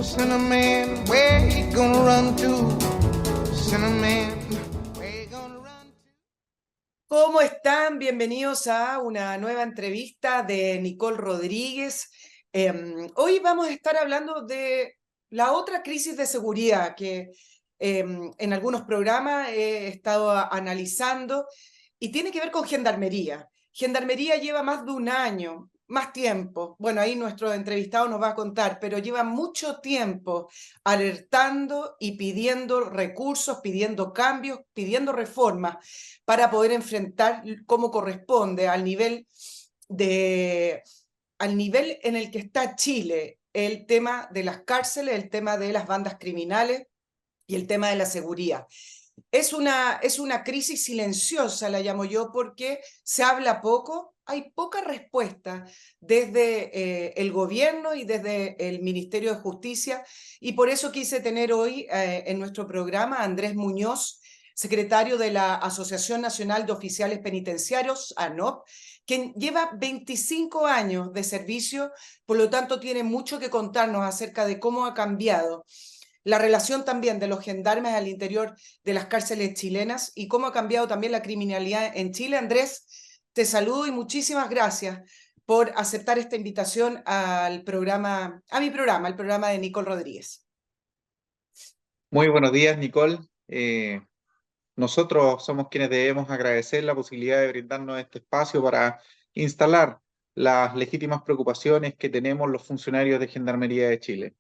Cinnamon, where you gonna run to? Cinnamon, where you gonna run to? ¿Cómo están? Bienvenidos a una nueva entrevista de Nicole Rodríguez. Hoy vamos a estar hablando de la otra crisis de seguridad que en algunos programas he estado analizando y tiene que ver con Gendarmería. Gendarmería lleva más de un año, más tiempo. Bueno, ahí nuestro entrevistado nos va a contar, pero lleva mucho tiempo alertando y pidiendo recursos, pidiendo cambios, pidiendo reformas para poder enfrentar como corresponde al nivel en el que está Chile, el tema de las cárceles, el tema de las bandas criminales y el tema de la seguridad. Es una crisis silenciosa, la llamo yo, porque se habla poco, hay poca respuesta desde el gobierno y desde el Ministerio de Justicia, y por eso quise tener hoy en nuestro programa a Andrés Muñoz, secretario de la Asociación Nacional de Oficiales Penitenciarios, ANOP, quien lleva 25 años de servicio, por lo tanto tiene mucho que contarnos acerca de cómo ha cambiado la relación también de los gendarmes al interior de las cárceles chilenas y cómo ha cambiado también la criminalidad en Chile. Andrés, te saludo y muchísimas gracias por aceptar esta invitación al programa, el programa de Nicole Rodríguez. Muy buenos días, Nicole. Nosotros somos quienes debemos agradecer la posibilidad de brindarnos este espacio para instalar las legítimas preocupaciones que tenemos los funcionarios de Gendarmería de Chile.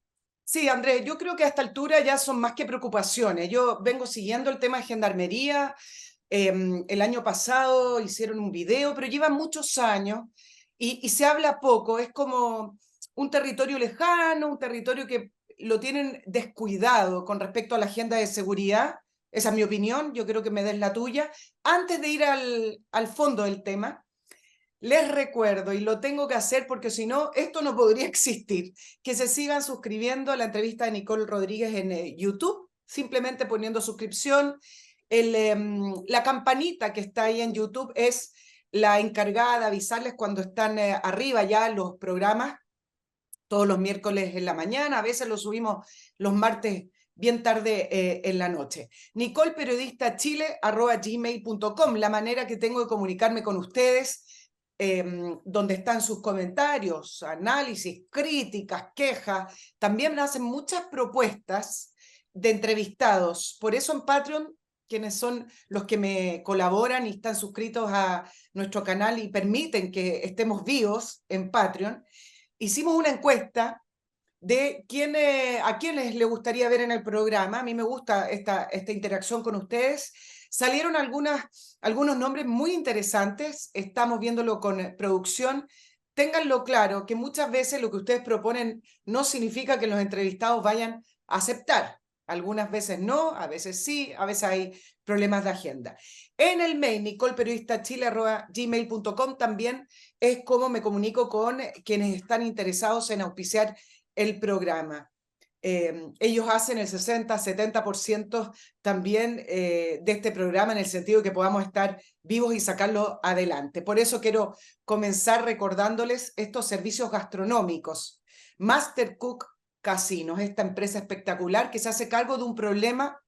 Sí, Andrés, yo creo que a esta altura ya son más que preocupaciones. Yo vengo siguiendo el tema de Gendarmería. El año pasado hicieron un video, pero llevan muchos años y se habla poco. Es como un territorio lejano, un territorio que lo tienen descuidado con respecto a la agenda de seguridad. Esa es mi opinión, yo creo que me des la tuya. Antes de ir al fondo del tema, les recuerdo, y lo tengo que hacer porque si no, esto no podría existir, que se sigan suscribiendo a la entrevista de Nicole Rodríguez en YouTube, simplemente poniendo suscripción. La campanita que está ahí en YouTube es la encargada de avisarles cuando están arriba ya los programas, todos los miércoles en la mañana, a veces los subimos los martes bien tarde en la noche. nicolperiodistachile@gmail.com, la manera que tengo de comunicarme con ustedes, donde están sus comentarios, análisis, críticas, quejas. También me hacen muchas propuestas de entrevistados. Por eso en Patreon, quienes son los que me colaboran y están suscritos a nuestro canal y permiten que estemos vivos en Patreon, hicimos una encuesta de a quiénes le gustaría ver en el programa. A mí me gusta esta interacción con ustedes. Salieron algunos nombres muy interesantes, estamos viéndolo con producción. Ténganlo claro, que muchas veces lo que ustedes proponen no significa que los entrevistados vayan a aceptar. Algunas veces no, a veces sí, a veces hay problemas de agenda. En el mail nicolperiodistachile@gmail.com también es como me comunico con quienes están interesados en auspiciar el programa. Ellos hacen el 60-70% también de este programa en el sentido de que podamos estar vivos y sacarlo adelante. Por eso quiero comenzar recordándoles estos servicios gastronómicos. Master Cook Casinos, esta empresa espectacular que se hace cargo de un problema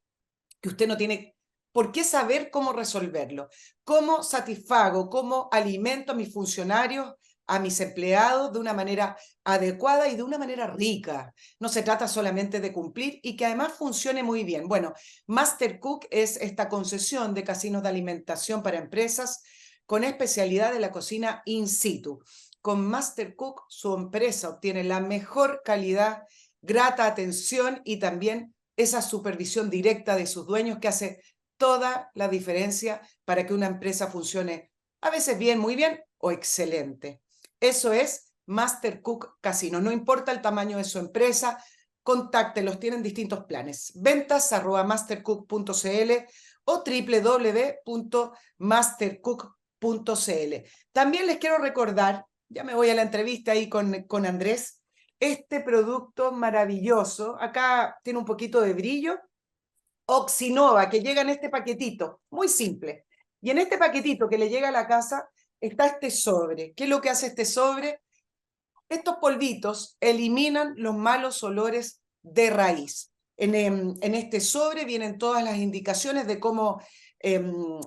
que usted no tiene por qué saber cómo resolverlo. ¿Cómo satisfago, cómo alimento a mis funcionarios, a mis empleados de una manera adecuada y de una manera rica? No se trata solamente de cumplir y que además funcione muy bien. Bueno, Master Cook es esta concesión de casinos de alimentación para empresas con especialidad de la cocina in situ. Con Master Cook, su empresa obtiene la mejor calidad, grata atención y también esa supervisión directa de sus dueños que hace toda la diferencia para que una empresa funcione a veces bien, muy bien o excelente. Eso es Master Cook Casino. No importa el tamaño de su empresa, contáctelos, tienen distintos planes. ventas@mastercook.cl o www.mastercook.cl. También les quiero recordar, ya me voy a la entrevista ahí con Andrés, este producto maravilloso. Acá tiene un poquito de brillo. Oxinova, que llega en este paquetito, muy simple. Y en este paquetito que le llega a la casa está este sobre. ¿Qué es lo que hace este sobre? Estos polvitos eliminan los malos olores de raíz. En este sobre vienen todas las indicaciones de cómo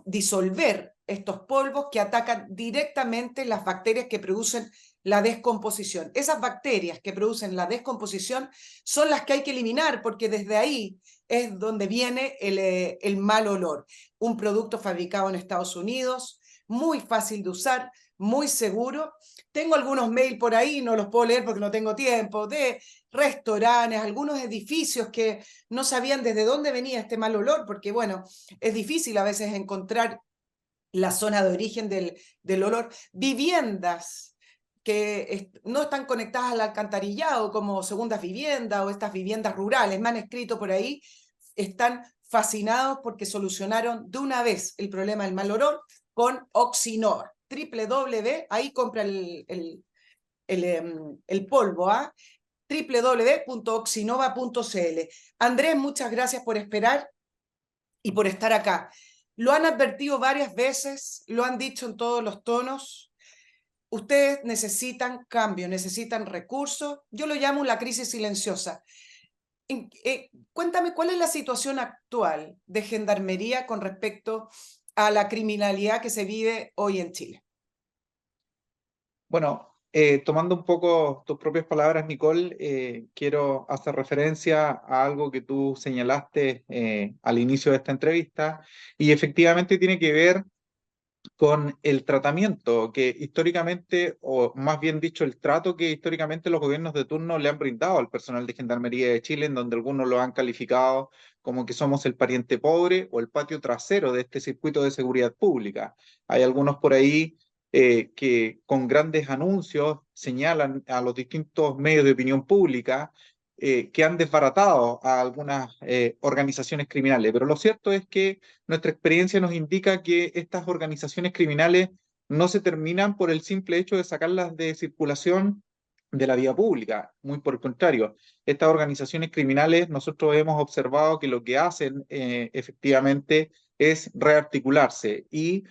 disolver estos polvos que atacan directamente las bacterias que producen la descomposición. Esas bacterias que producen la descomposición son las que hay que eliminar, porque desde ahí es donde viene el mal olor. Un producto fabricado en Estados Unidos, muy fácil de usar, muy seguro. Tengo algunos mails por ahí, no los puedo leer porque no tengo tiempo, de restaurantes, algunos edificios que no sabían desde dónde venía este mal olor, porque bueno, es difícil a veces encontrar la zona de origen del olor. Viviendas que no están conectadas al alcantarillado, como segundas viviendas o estas viviendas rurales, me han escrito por ahí, están fascinados porque solucionaron de una vez el problema del mal olor con Oxinova. Ahí compra el polvo, ¿ah? www.oxinova.cl. Andrés, muchas gracias por esperar y por estar acá. Lo han advertido varias veces, lo han dicho en todos los tonos. Ustedes necesitan cambio, necesitan recursos. Yo lo llamo la crisis silenciosa. Cuéntame, ¿cuál es la situación actual de Gendarmería con respecto a la criminalidad que se vive hoy en Chile? Bueno, tomando un poco tus propias palabras, Nicole, quiero hacer referencia a algo que tú señalaste al inicio de esta entrevista, y efectivamente tiene que ver con el tratamiento que históricamente, o más bien dicho, el trato que históricamente los gobiernos de turno le han brindado al personal de Gendarmería de Chile, en donde algunos lo han calificado como que somos el pariente pobre o el patio trasero de este circuito de seguridad pública. Hay algunos por ahí que con grandes anuncios señalan a los distintos medios de opinión pública que han desbaratado a algunas organizaciones criminales, pero lo cierto es que nuestra experiencia nos indica que estas organizaciones criminales no se terminan por el simple hecho de sacarlas de circulación de la vía pública. Muy por el contrario, estas organizaciones criminales nosotros hemos observado que lo que hacen efectivamente es rearticularse, y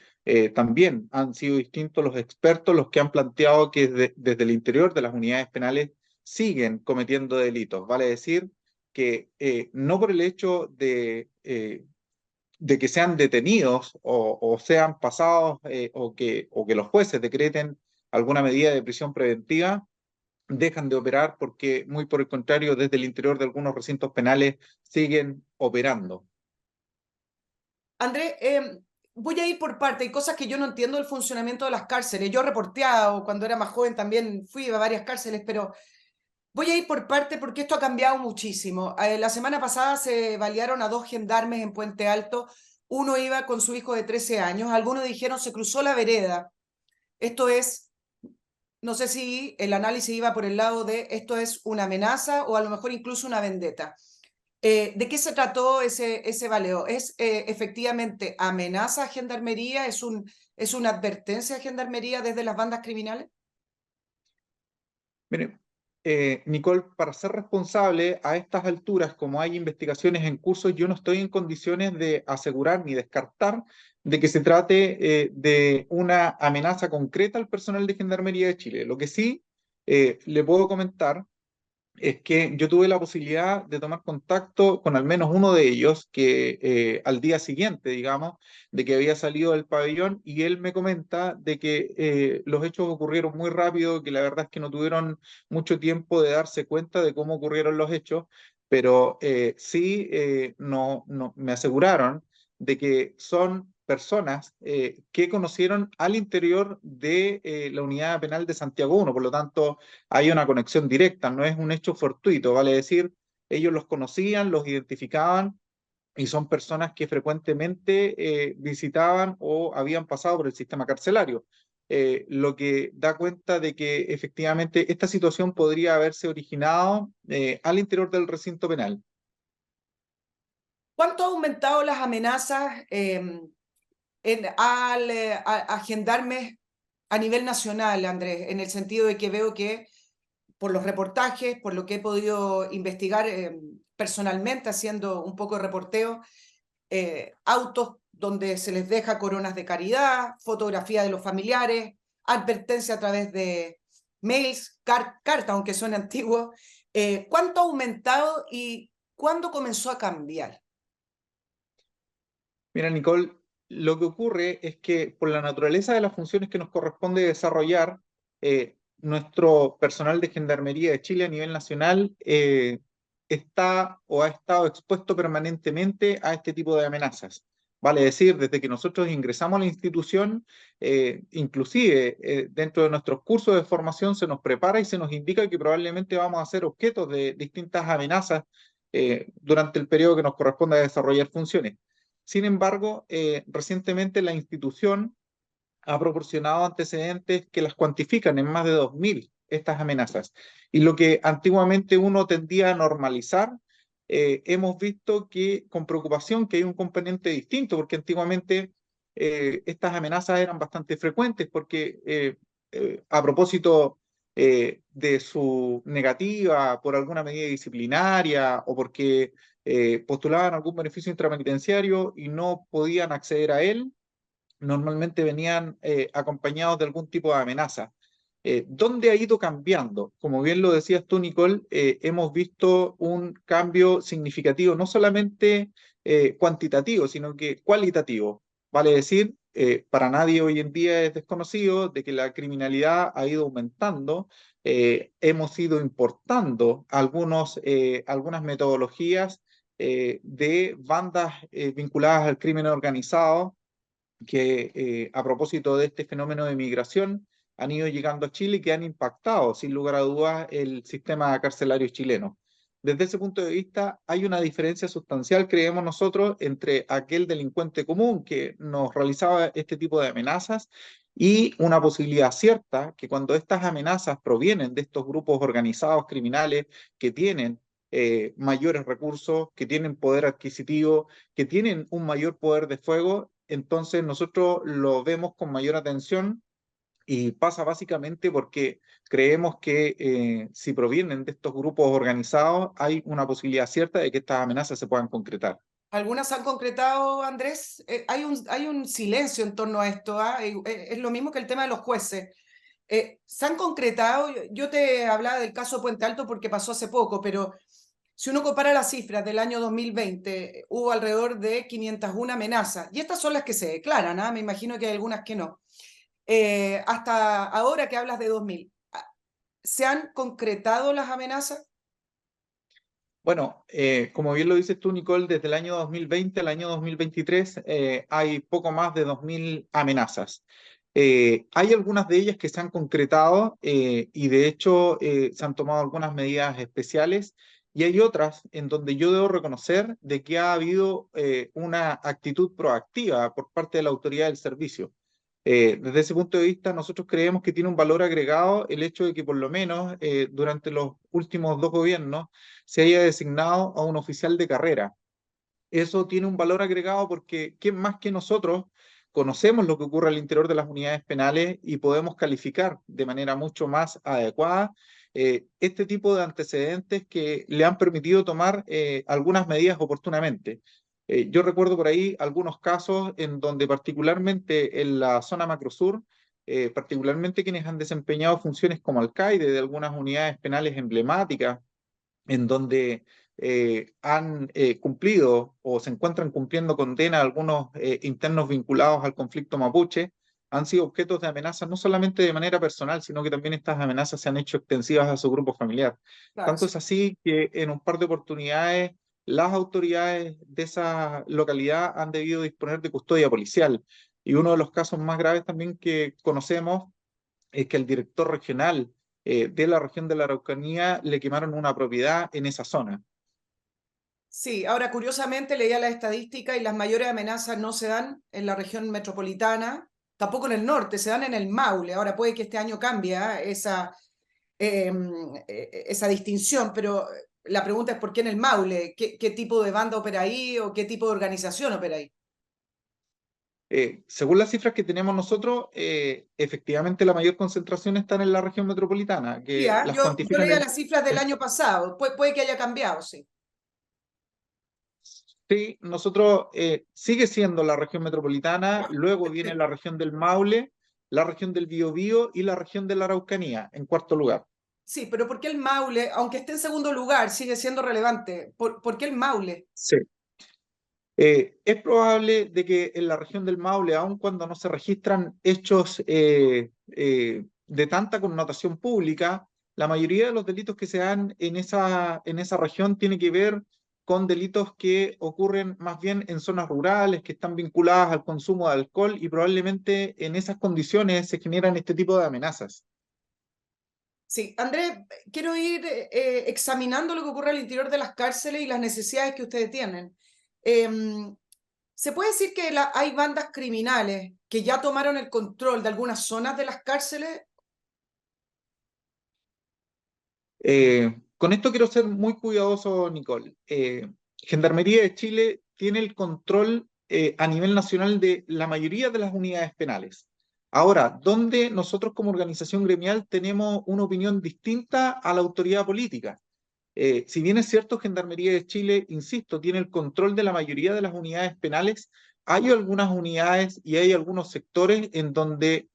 también han sido distintos los expertos los que han planteado que desde el interior de las unidades penales siguen cometiendo delitos. Vale decir que no por el hecho de que sean detenidos o sean pasados o que los jueces decreten alguna medida de prisión preventiva, dejan de operar, porque muy por el contrario, desde el interior de algunos recintos penales siguen operando. Andrés, voy a ir por parte. Hay cosas que yo no entiendo del funcionamiento de las cárceles. Yo reporteado cuando era más joven también fui a varias cárceles, pero voy a ir por parte porque esto ha cambiado muchísimo. La semana pasada se balearon a 2 gendarmes en Puente Alto. Uno iba con su hijo de 13 años. Algunos dijeron se cruzó la vereda. Esto es, no sé si el análisis iba por el lado de esto es una amenaza o a lo mejor incluso una vendetta. ¿De qué se trató ese baleo? ¿Es efectivamente amenaza a Gendarmería? ¿Es una advertencia a Gendarmería desde las bandas criminales? Mire, Nicole, para ser responsable a estas alturas, como hay investigaciones en curso, yo no estoy en condiciones de asegurar ni descartar de que se trate de una amenaza concreta al personal de Gendarmería de Chile. Lo que sí le puedo comentar es que yo tuve la posibilidad de tomar contacto con al menos uno de ellos, que al día siguiente, digamos, de que había salido del pabellón, y él me comenta de que los hechos ocurrieron muy rápido, que la verdad es que no tuvieron mucho tiempo de darse cuenta de cómo ocurrieron los hechos, pero sí me aseguraron de que son personas que conocieron al interior de la unidad penal de Santiago 1, por lo tanto hay una conexión directa, no es un hecho fortuito, vale decir, ellos los conocían, los identificaban, y son personas que frecuentemente visitaban o habían pasado por el sistema carcelario, lo que da cuenta de que efectivamente esta situación podría haberse originado al interior del recinto penal. ¿Cuánto ha aumentado las amenazas a gendarmes a nivel nacional, Andrés? En el sentido de que veo que por los reportajes, por lo que he podido investigar personalmente haciendo un poco de reporteo, autos donde se les deja coronas de caridad, fotografía de los familiares, advertencia a través mails, cartas, aunque son antiguos. ¿Cuánto ha aumentado y cuándo comenzó a cambiar? Mira, Nicole, lo que ocurre es que por la naturaleza de las funciones que nos corresponde desarrollar, nuestro personal de Gendarmería de Chile a nivel nacional está o ha estado expuesto permanentemente a este tipo de amenazas. Vale decir, desde que nosotros ingresamos a la institución, inclusive dentro de nuestros cursos de formación se nos prepara y se nos indica que probablemente vamos a ser objetos de distintas amenazas durante el periodo que nos corresponde desarrollar funciones. Sin embargo, recientemente la institución ha proporcionado antecedentes que las cuantifican en más de 2.000 estas amenazas. Y lo que antiguamente uno tendía a normalizar, hemos visto que con preocupación que hay un componente distinto, porque antiguamente estas amenazas eran bastante frecuentes, porque a propósito de su negativa por alguna medida disciplinaria o porque postulaban algún beneficio intrapenitenciario y no podían acceder a él, normalmente venían acompañados de algún tipo de amenaza. ¿Dónde ha ido cambiando? Como bien lo decías tú, Nicole, hemos visto un cambio significativo, no solamente cuantitativo, sino que cualitativo. Vale decir, para nadie hoy en día es desconocido de que la criminalidad ha ido aumentando. Hemos ido importando algunas metodologías de bandas vinculadas al crimen organizado que a propósito de este fenómeno de migración han ido llegando a Chile y que han impactado, sin lugar a dudas, el sistema carcelario chileno. Desde ese punto de vista, hay una diferencia sustancial, creemos nosotros, entre aquel delincuente común que nos realizaba este tipo de amenazas y una posibilidad cierta que cuando estas amenazas provienen de estos grupos organizados criminales que tienen mayores recursos, que tienen poder adquisitivo, que tienen un mayor poder de fuego, entonces nosotros lo vemos con mayor atención y pasa básicamente porque creemos que si provienen de estos grupos organizados, hay una posibilidad cierta de que estas amenazas se puedan concretar. ¿Algunas se han concretado, Andrés? Hay un silencio en torno a esto, ¿ah? Es lo mismo que el tema de los jueces. ¿Se han concretado? Yo te hablaba del caso Puente Alto porque pasó hace poco, pero si uno compara las cifras del año 2020, hubo alrededor de 501 amenazas. Y estas son las que se declaran, ¿ah? Me imagino que hay algunas que no. Hasta ahora que hablas de 2000, ¿se han concretado las amenazas? Bueno, como bien lo dices tú, Nicole, desde el año 2020 al año 2023 hay poco más de 2.000 amenazas. Hay algunas de ellas que se han concretado y de hecho se han tomado algunas medidas especiales y hay otras en donde yo debo reconocer de que ha habido una actitud proactiva por parte de la autoridad del servicio. Desde ese punto de vista, nosotros creemos que tiene un valor agregado el hecho de que por lo menos durante los últimos 2 gobiernos se haya designado a un oficial de carrera. Eso tiene un valor agregado porque ¿quién más que nosotros conocemos lo que ocurre al interior de las unidades penales y podemos calificar de manera mucho más adecuada este tipo de antecedentes que le han permitido tomar algunas medidas oportunamente? Yo recuerdo por ahí algunos casos en donde particularmente en la zona macrosur, particularmente quienes han desempeñado funciones como alcaide de algunas unidades penales emblemáticas, en donde han cumplido o se encuentran cumpliendo condena algunos internos vinculados al conflicto mapuche, han sido objetos de amenazas no solamente de manera personal, sino que también estas amenazas se han hecho extensivas a su grupo familiar. Claro, Tanto sí. es así que en un par de oportunidades las autoridades de esa localidad han debido disponer de custodia policial. Y uno de los casos más graves también que conocemos es que el director regional de la región de la Araucanía le quemaron una propiedad en esa zona. Sí, ahora curiosamente leía la estadística y las mayores amenazas no se dan en la región metropolitana, tampoco en el norte, se dan en el Maule. Ahora puede que este año cambie eh, esa distinción, pero la pregunta es ¿por qué en el Maule? ¿Qué tipo de banda opera ahí o qué tipo de organización opera ahí? Según las cifras que tenemos nosotros, efectivamente la mayor concentración está en la región metropolitana, Sí, que las yo cuantifican leía las cifras del en año pasado, puede que haya cambiado, sí. sí, nosotros sigue siendo la región metropolitana, luego viene la región del Maule la región del Biobío y la región de la Araucanía, en cuarto lugar. Sí, pero ¿por qué el Maule, aunque esté en segundo lugar, sigue siendo relevante? ¿Por qué el Maule? Sí. Es probable de que en la región del Maule, aun cuando no se registran hechos de tanta connotación pública, la mayoría de los delitos que se dan en esa región tiene que ver con delitos que ocurren más bien en zonas rurales, que están vinculadas al consumo de alcohol y probablemente en esas condiciones se generan este tipo de amenazas. Sí, Andrés, quiero ir examinando lo que ocurre al interior de las cárceles y las necesidades que ustedes tienen. ¿Se puede decir que hay bandas criminales que ya tomaron el control de algunas zonas de las cárceles? Con esto quiero ser muy cuidadoso, Nicole. Gendarmería de Chile tiene el control a nivel nacional de la mayoría de las unidades penales. Ahora, ¿dónde nosotros como organización gremial tenemos una opinión distinta a la autoridad política? Si bien es cierto, Gendarmería de Chile, insisto, tiene el control de la mayoría de las unidades penales, hay algunas unidades y hay algunos sectores en donde,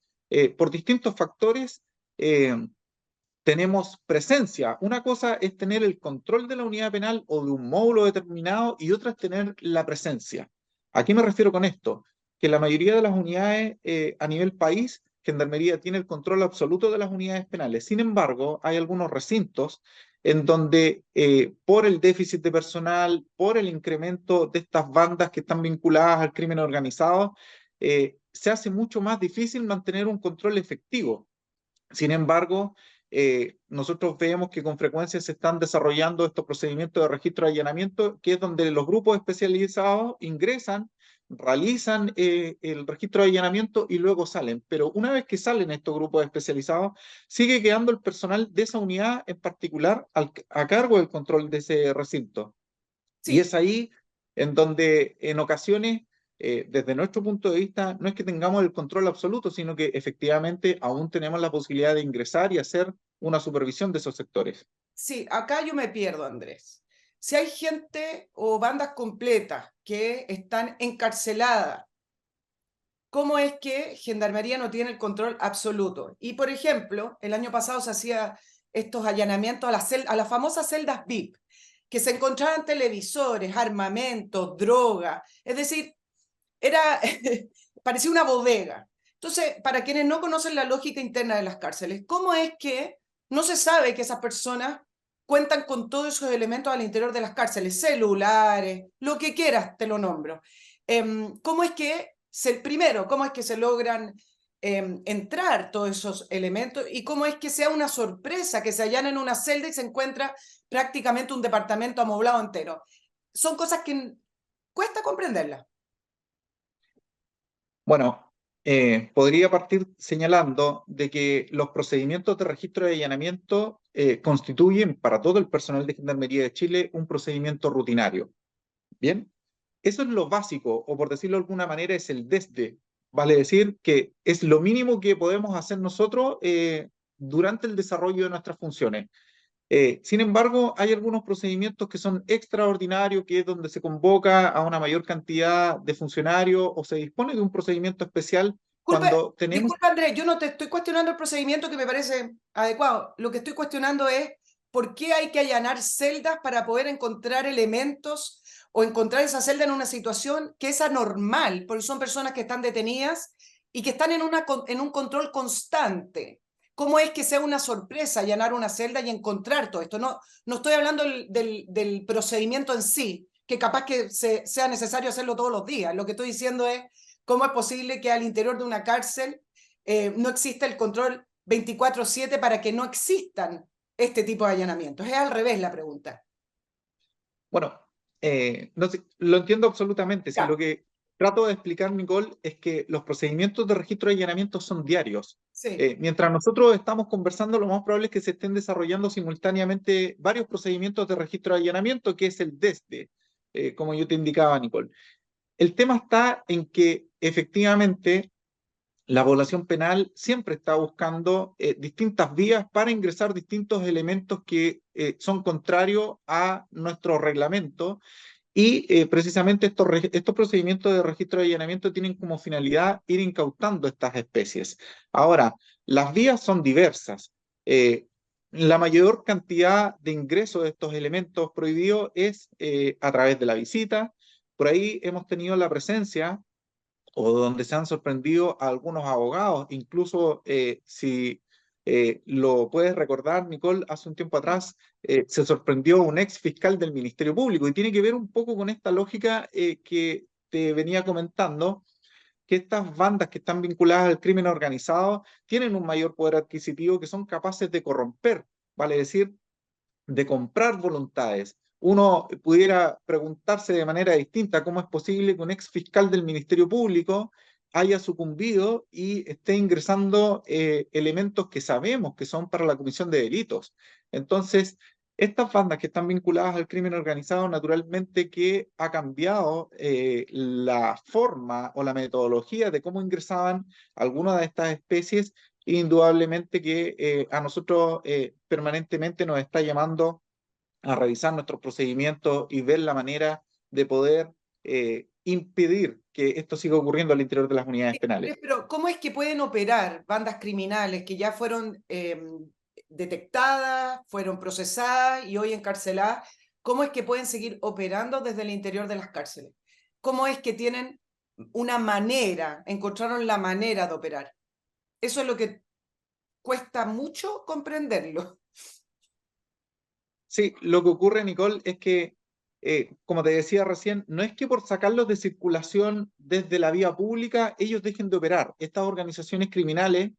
por distintos factores, eh, tenemos presencia. Una cosa es tener el control de la unidad penal o de un módulo determinado y otra es tener la presencia. ¿A qué me refiero con esto? Que la mayoría de las unidades a nivel país, Gendarmería tiene el control absoluto de las unidades penales. Sin embargo, hay algunos recintos en donde por el déficit de personal, por el incremento de estas bandas que están vinculadas al crimen organizado, se hace mucho más difícil mantener un control efectivo. Sin embargo, nosotros vemos que con frecuencia se están desarrollando estos procedimientos de registro de allanamiento, que es donde los grupos especializados ingresan, realizan el registro de allanamiento y luego salen. Pero una vez que salen estos grupos especializados, sigue quedando el personal de esa unidad en particular a cargo del control de ese recinto. Y Sí, es ahí en donde en ocasiones, desde nuestro punto de vista, no es que tengamos el control absoluto, sino que efectivamente aún tenemos la posibilidad de ingresar y hacer una supervisión de esos sectores. sí, acá yo me pierdo, Andrés. Si hay gente o bandas completas que están encarceladas, ¿cómo es que Gendarmería no tiene el control absoluto? Y, por ejemplo, el año pasado se hacía estos allanamientos a las famosas celdas VIP, que se encontraban televisores, armamentos, droga, es decir, era, parecía una bodega. Entonces, para quienes no conocen la lógica interna de las cárceles, ¿cómo es que no se sabe que esas personas cuentan con todos esos elementos al interior de las cárceles? Celulares, lo que quieras, te lo nombro. ¿Cómo es que, primero, cómo es que se logran entrar todos esos elementos y cómo es que sea una sorpresa que se allana en una celda y se encuentra prácticamente un departamento amoblado entero? Son cosas que cuesta comprenderlas. Bueno, podría partir señalando de que los procedimientos de registro de allanamiento constituyen para todo el personal de Gendarmería de Chile un procedimiento rutinario. Bien, eso es lo básico, o por decirlo de alguna manera, es el desde. Vale decir que es lo mínimo que podemos hacer nosotros durante el desarrollo de nuestras funciones. Sin embargo, hay algunos procedimientos que son extraordinarios, que es donde se convoca a una mayor cantidad de funcionarios o se dispone de un procedimiento especial cuando tenemos. Disculpa, Andrés, yo no te estoy cuestionando el procedimiento que me parece adecuado. Lo que estoy cuestionando es por qué hay que allanar celdas para poder encontrar elementos o encontrar esa celda en una situación que es anormal, porque son personas que están detenidas y que están en un control constante. ¿Cómo es que sea una sorpresa allanar una celda y encontrar todo esto? No, no estoy hablando del procedimiento en sí, que capaz que sea necesario hacerlo todos los días. Lo que estoy diciendo es cómo es posible que al interior de una cárcel no exista el control 24/7 para que no existan este tipo de allanamientos. Es al revés la pregunta. Bueno, no sé, lo entiendo absolutamente. Si Ya, lo que trato de explicar, Nicole, es que los procedimientos de registro de allanamiento son diarios. sí. Mientras nosotros estamos conversando, lo más probable es que se estén desarrollando simultáneamente varios procedimientos de registro de allanamiento, que es el desde, como yo te indicaba, Nicole. El tema está en que efectivamente la población penal siempre está buscando distintas vías para ingresar distintos elementos que son contrarios a nuestro reglamento Y precisamente estos procedimientos de registro de allanamiento tienen como finalidad ir incautando estas especies. Ahora, las vías son diversas. La mayor cantidad de ingresos de estos elementos prohibidos es a través de la visita. Por ahí hemos tenido la presencia o donde se han sorprendido a algunos abogados, incluso si lo puedes recordar, Nicole, hace un tiempo atrás se sorprendió un ex fiscal del Ministerio Público y tiene que ver un poco con esta lógica que te venía comentando, que estas bandas que están vinculadas al crimen organizado tienen un mayor poder adquisitivo, que son capaces de corromper, vale decir, de comprar voluntades. Uno pudiera preguntarse de manera distinta cómo es posible que un ex fiscal del Ministerio Público haya sucumbido y esté ingresando elementos que sabemos que son para la comisión de delitos. Entonces, estas bandas que están vinculadas al crimen organizado, naturalmente que ha cambiado la forma o la metodología de cómo ingresaban algunas de estas especies. Indudablemente que a nosotros permanentemente nos está llamando a revisar nuestros procedimientos y ver la manera de poder impedir que esto siga ocurriendo al interior de las unidades penales. Pero ¿cómo es que pueden operar bandas criminales que ya fueron detectadas, fueron procesadas y hoy encarceladas? ¿Cómo es que pueden seguir operando desde el interior de las cárceles? ¿Cómo es que tienen una manera, encontraron la manera de operar? Eso es lo que cuesta mucho comprenderlo. Sí, lo que ocurre, Nicole, es que, como te decía recién, no es que por sacarlos de circulación desde la vía pública ellos dejen de operar. Estas organizaciones criminales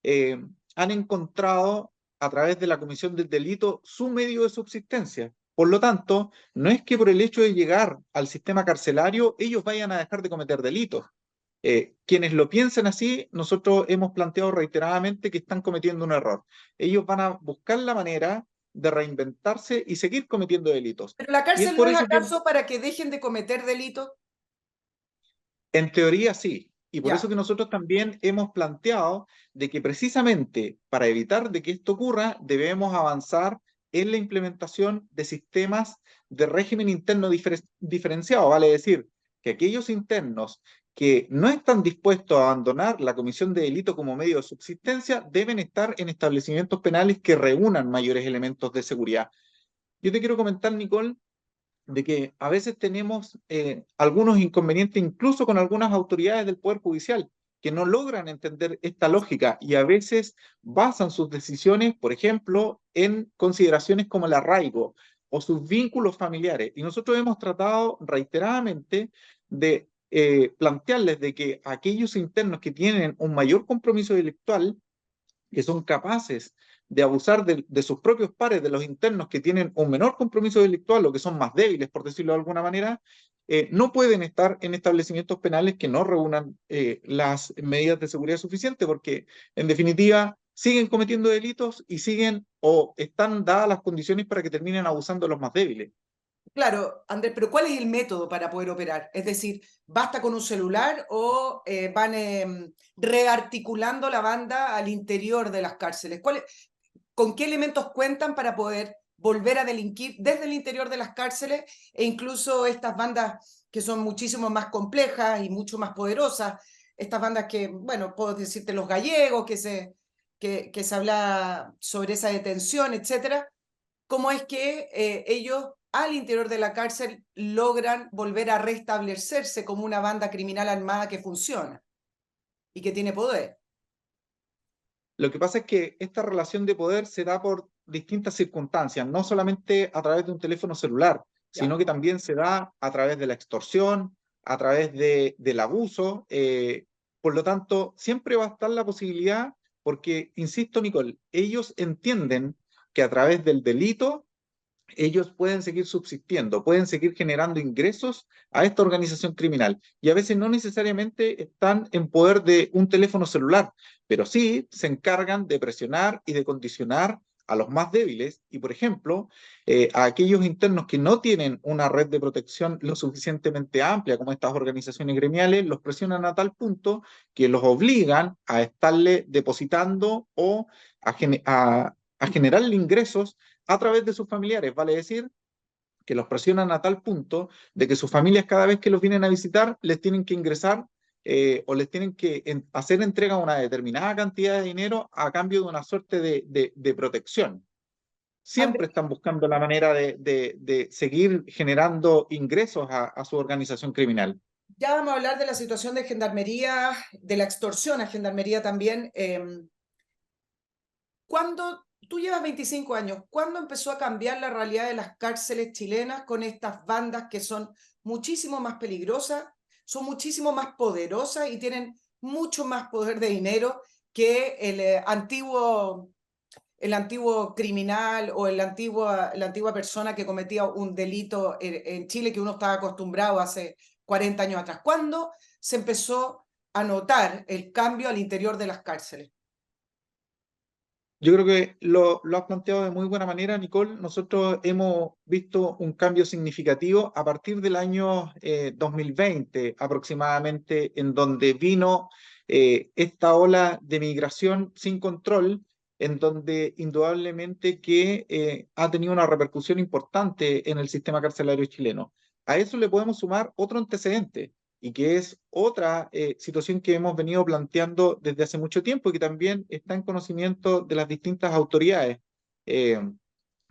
eh, han encontrado a través de la comisión del delito su medio de subsistencia. Por lo tanto, no es que por el hecho de llegar al sistema carcelario ellos vayan a dejar de cometer delitos. Quienes lo piensen así, nosotros hemos planteado reiteradamente que están cometiendo un error. Ellos van a buscar la manera de reinventarse y seguir cometiendo delitos. ¿Pero la Y es cárcel no por es eso que acaso para que dejen de cometer delitos? en teoría sí, y por eso Ya. que nosotros también hemos planteado de que precisamente para evitar de que esto ocurra, debemos avanzar en la implementación de sistemas de régimen interno diferenciado, vale decir, que aquellos internos que no están dispuestos a abandonar la comisión de delito como medio de subsistencia deben estar en establecimientos penales que reúnan mayores elementos de seguridad. Yo te quiero comentar, Nicole, de que a veces tenemos algunos inconvenientes incluso con algunas autoridades del Poder Judicial que no logran entender esta lógica y a veces basan sus decisiones, por ejemplo, en consideraciones como el arraigo o sus vínculos familiares. Y nosotros hemos tratado reiteradamente de plantearles de que aquellos internos que tienen un mayor compromiso delictual, que son capaces de abusar de sus propios pares, de los internos que tienen un menor compromiso delictual o que son más débiles, por decirlo de alguna manera, no pueden estar en establecimientos penales que no reúnan las medidas de seguridad suficientes, porque en definitiva siguen cometiendo delitos y siguen o están dadas las condiciones para que terminen abusando de los más débiles. Claro, Andrés, pero ¿cuál es el método para poder operar? Es decir, ¿basta con un celular o van rearticulando la banda al interior de las cárceles? ¿Con qué elementos cuentan para poder volver a delinquir desde el interior de las cárceles e incluso estas bandas que son muchísimo más complejas y mucho más poderosas? Estas bandas que, bueno, puedo decirte los gallegos, que se habla sobre esa detención, etcétera. ¿Cómo es que ellos al interior de la cárcel logran volver a restablecerse como una banda criminal armada que funciona y que tiene poder? Lo que pasa es que esta relación de poder se da por distintas circunstancias, no solamente a través de un teléfono celular, sino Ya. que también se da a través de la extorsión, a través del abuso. Por lo tanto, siempre va a estar la posibilidad, porque, insisto, Nicole, ellos entienden que a través del delito ellos pueden seguir subsistiendo, pueden seguir generando ingresos a esta organización criminal. Y a veces no necesariamente están en poder de un teléfono celular, pero sí se encargan de presionar y de condicionar a los más débiles y, por ejemplo, a aquellos internos que no tienen una red de protección lo suficientemente amplia como estas organizaciones gremiales, los presionan a tal punto que los obligan a estarle depositando o a generarle ingresos a través de sus familiares, vale decir, que los presionan a tal punto de que sus familias cada vez que los vienen a visitar les tienen que ingresar o les tienen que hacer entrega de una determinada cantidad de dinero a cambio de una suerte de protección. Siempre están buscando la manera de seguir generando ingresos a su organización criminal. Ya vamos a hablar de la situación de Gendarmería, de la extorsión a Gendarmería también. Cuando tú llevas 25 años, ¿cuándo empezó a cambiar la realidad de las cárceles chilenas con estas bandas que son muchísimo más peligrosas, son muchísimo más poderosas y tienen mucho más poder de dinero que el antiguo criminal o la antigua persona que cometía un delito en Chile que uno estaba acostumbrado hace 40 años atrás? ¿Cuándo se empezó a notar el cambio al interior de las cárceles? Yo creo que lo has planteado de muy buena manera, Nicole. Nosotros hemos visto un cambio significativo a partir del año 2020 aproximadamente, en donde vino esta ola de migración sin control, en donde indudablemente que ha tenido una repercusión importante en el sistema carcelario chileno. A eso le podemos sumar otro antecedente, y que es otra situación que hemos venido planteando desde hace mucho tiempo y que también está en conocimiento de las distintas autoridades, eh,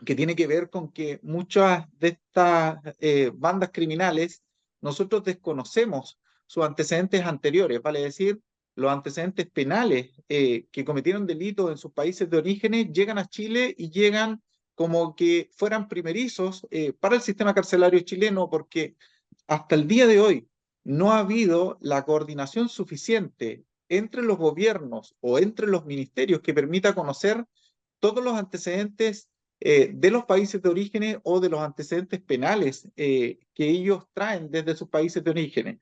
que tiene que ver con que muchas de estas bandas criminales nosotros desconocemos sus antecedentes anteriores, vale decir, los antecedentes penales que cometieron delitos en sus países de orígenes llegan a Chile y llegan como que fueran primerizos para el sistema carcelario chileno, porque hasta el día de hoy no ha habido la coordinación suficiente entre los gobiernos o entre los ministerios que permita conocer todos los antecedentes de los países de origen o de los antecedentes penales que ellos traen desde sus países de origen.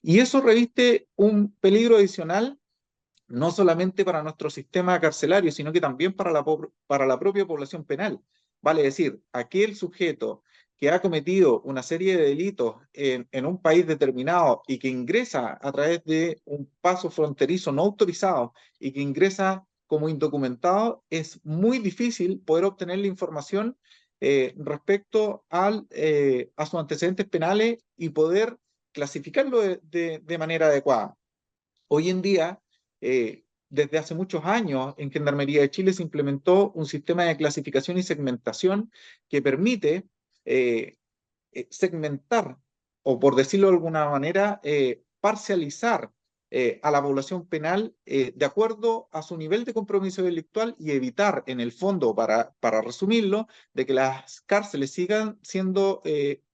Y eso reviste un peligro adicional no solamente para nuestro sistema carcelario, sino que también para la propia población penal. Vale decir, aquel sujeto que ha cometido una serie de delitos en un país determinado y que ingresa a través de un paso fronterizo no autorizado y que ingresa como indocumentado, es muy difícil poder obtener la información respecto a sus antecedentes penales y poder clasificarlo de manera adecuada. Hoy en día, desde hace muchos años, en Gendarmería de Chile se implementó un sistema de clasificación y segmentación que permite segmentar, o por decirlo de alguna manera, parcializar a la población penal de acuerdo a su nivel de compromiso delictual y evitar, en el fondo, para resumirlo, de que las cárceles sigan siendo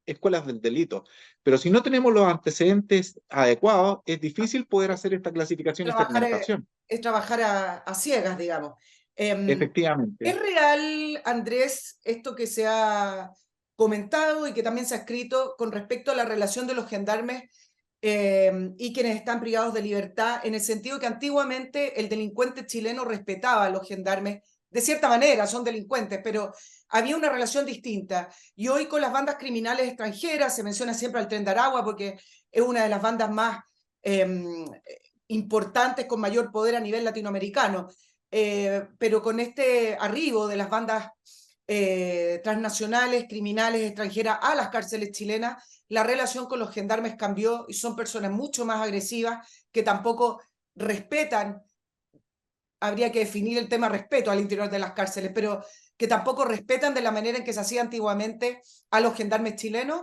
escuelas del delito. Pero si no tenemos los antecedentes adecuados, es difícil poder hacer esta clasificación y Trabajar, segmentación. es trabajar a ciegas, digamos. Efectivamente. ¿Es real, Andrés, esto que se ha comentado y que también se ha escrito con respecto a la relación de los gendarmes y quienes están privados de libertad, en el sentido que antiguamente el delincuente chileno respetaba a los gendarmes? De cierta manera son delincuentes, pero había una relación distinta. Y hoy con las bandas criminales extranjeras, se menciona siempre al Tren de Aragua porque es una de las bandas más importantes con mayor poder a nivel latinoamericano. Pero con este arribo de las bandas transnacionales, criminales, extranjeras a las cárceles chilenas, la relación con los gendarmes cambió y son personas mucho más agresivas que tampoco respetan, habría que definir el tema respeto al interior de las cárceles, pero que tampoco respetan de la manera en que se hacía antiguamente a los gendarmes chilenos.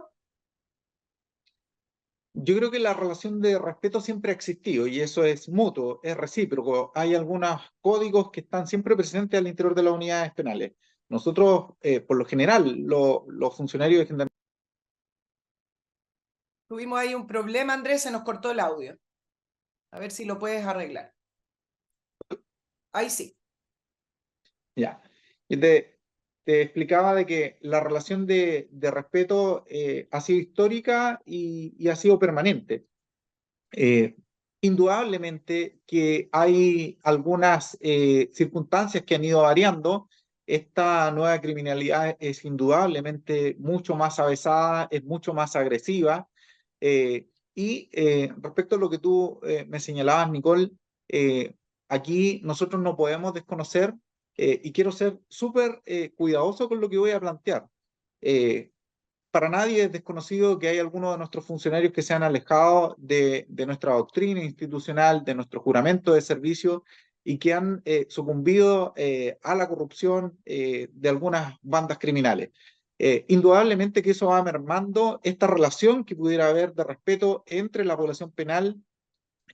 Yo creo que la relación de respeto siempre ha existido y eso es mutuo, es recíproco. Hay algunos códigos que están siempre presentes al interior de las unidades penales. Nosotros, por lo general, los funcionarios de Gendarmería. Tuvimos ahí un problema, Andrés, se nos cortó el audio. A ver si lo puedes arreglar. Ahí sí. Ya. Y te explicaba de que la relación de respeto ha sido histórica y ha sido permanente. Eh, Indudablemente que hay algunas circunstancias que han ido variando. Esta nueva criminalidad es indudablemente mucho más avesada, es mucho más agresiva. Respecto a lo que tú me señalabas, Nicole, aquí nosotros no podemos desconocer, y quiero ser súper cuidadoso con lo que voy a plantear. Eh, para nadie es desconocido que hay algunos de nuestros funcionarios que se han alejado de nuestra doctrina institucional, de nuestro juramento de servicio y que han sucumbido a la corrupción de algunas bandas criminales. Indudablemente que eso va mermando esta relación que pudiera haber de respeto entre la población penal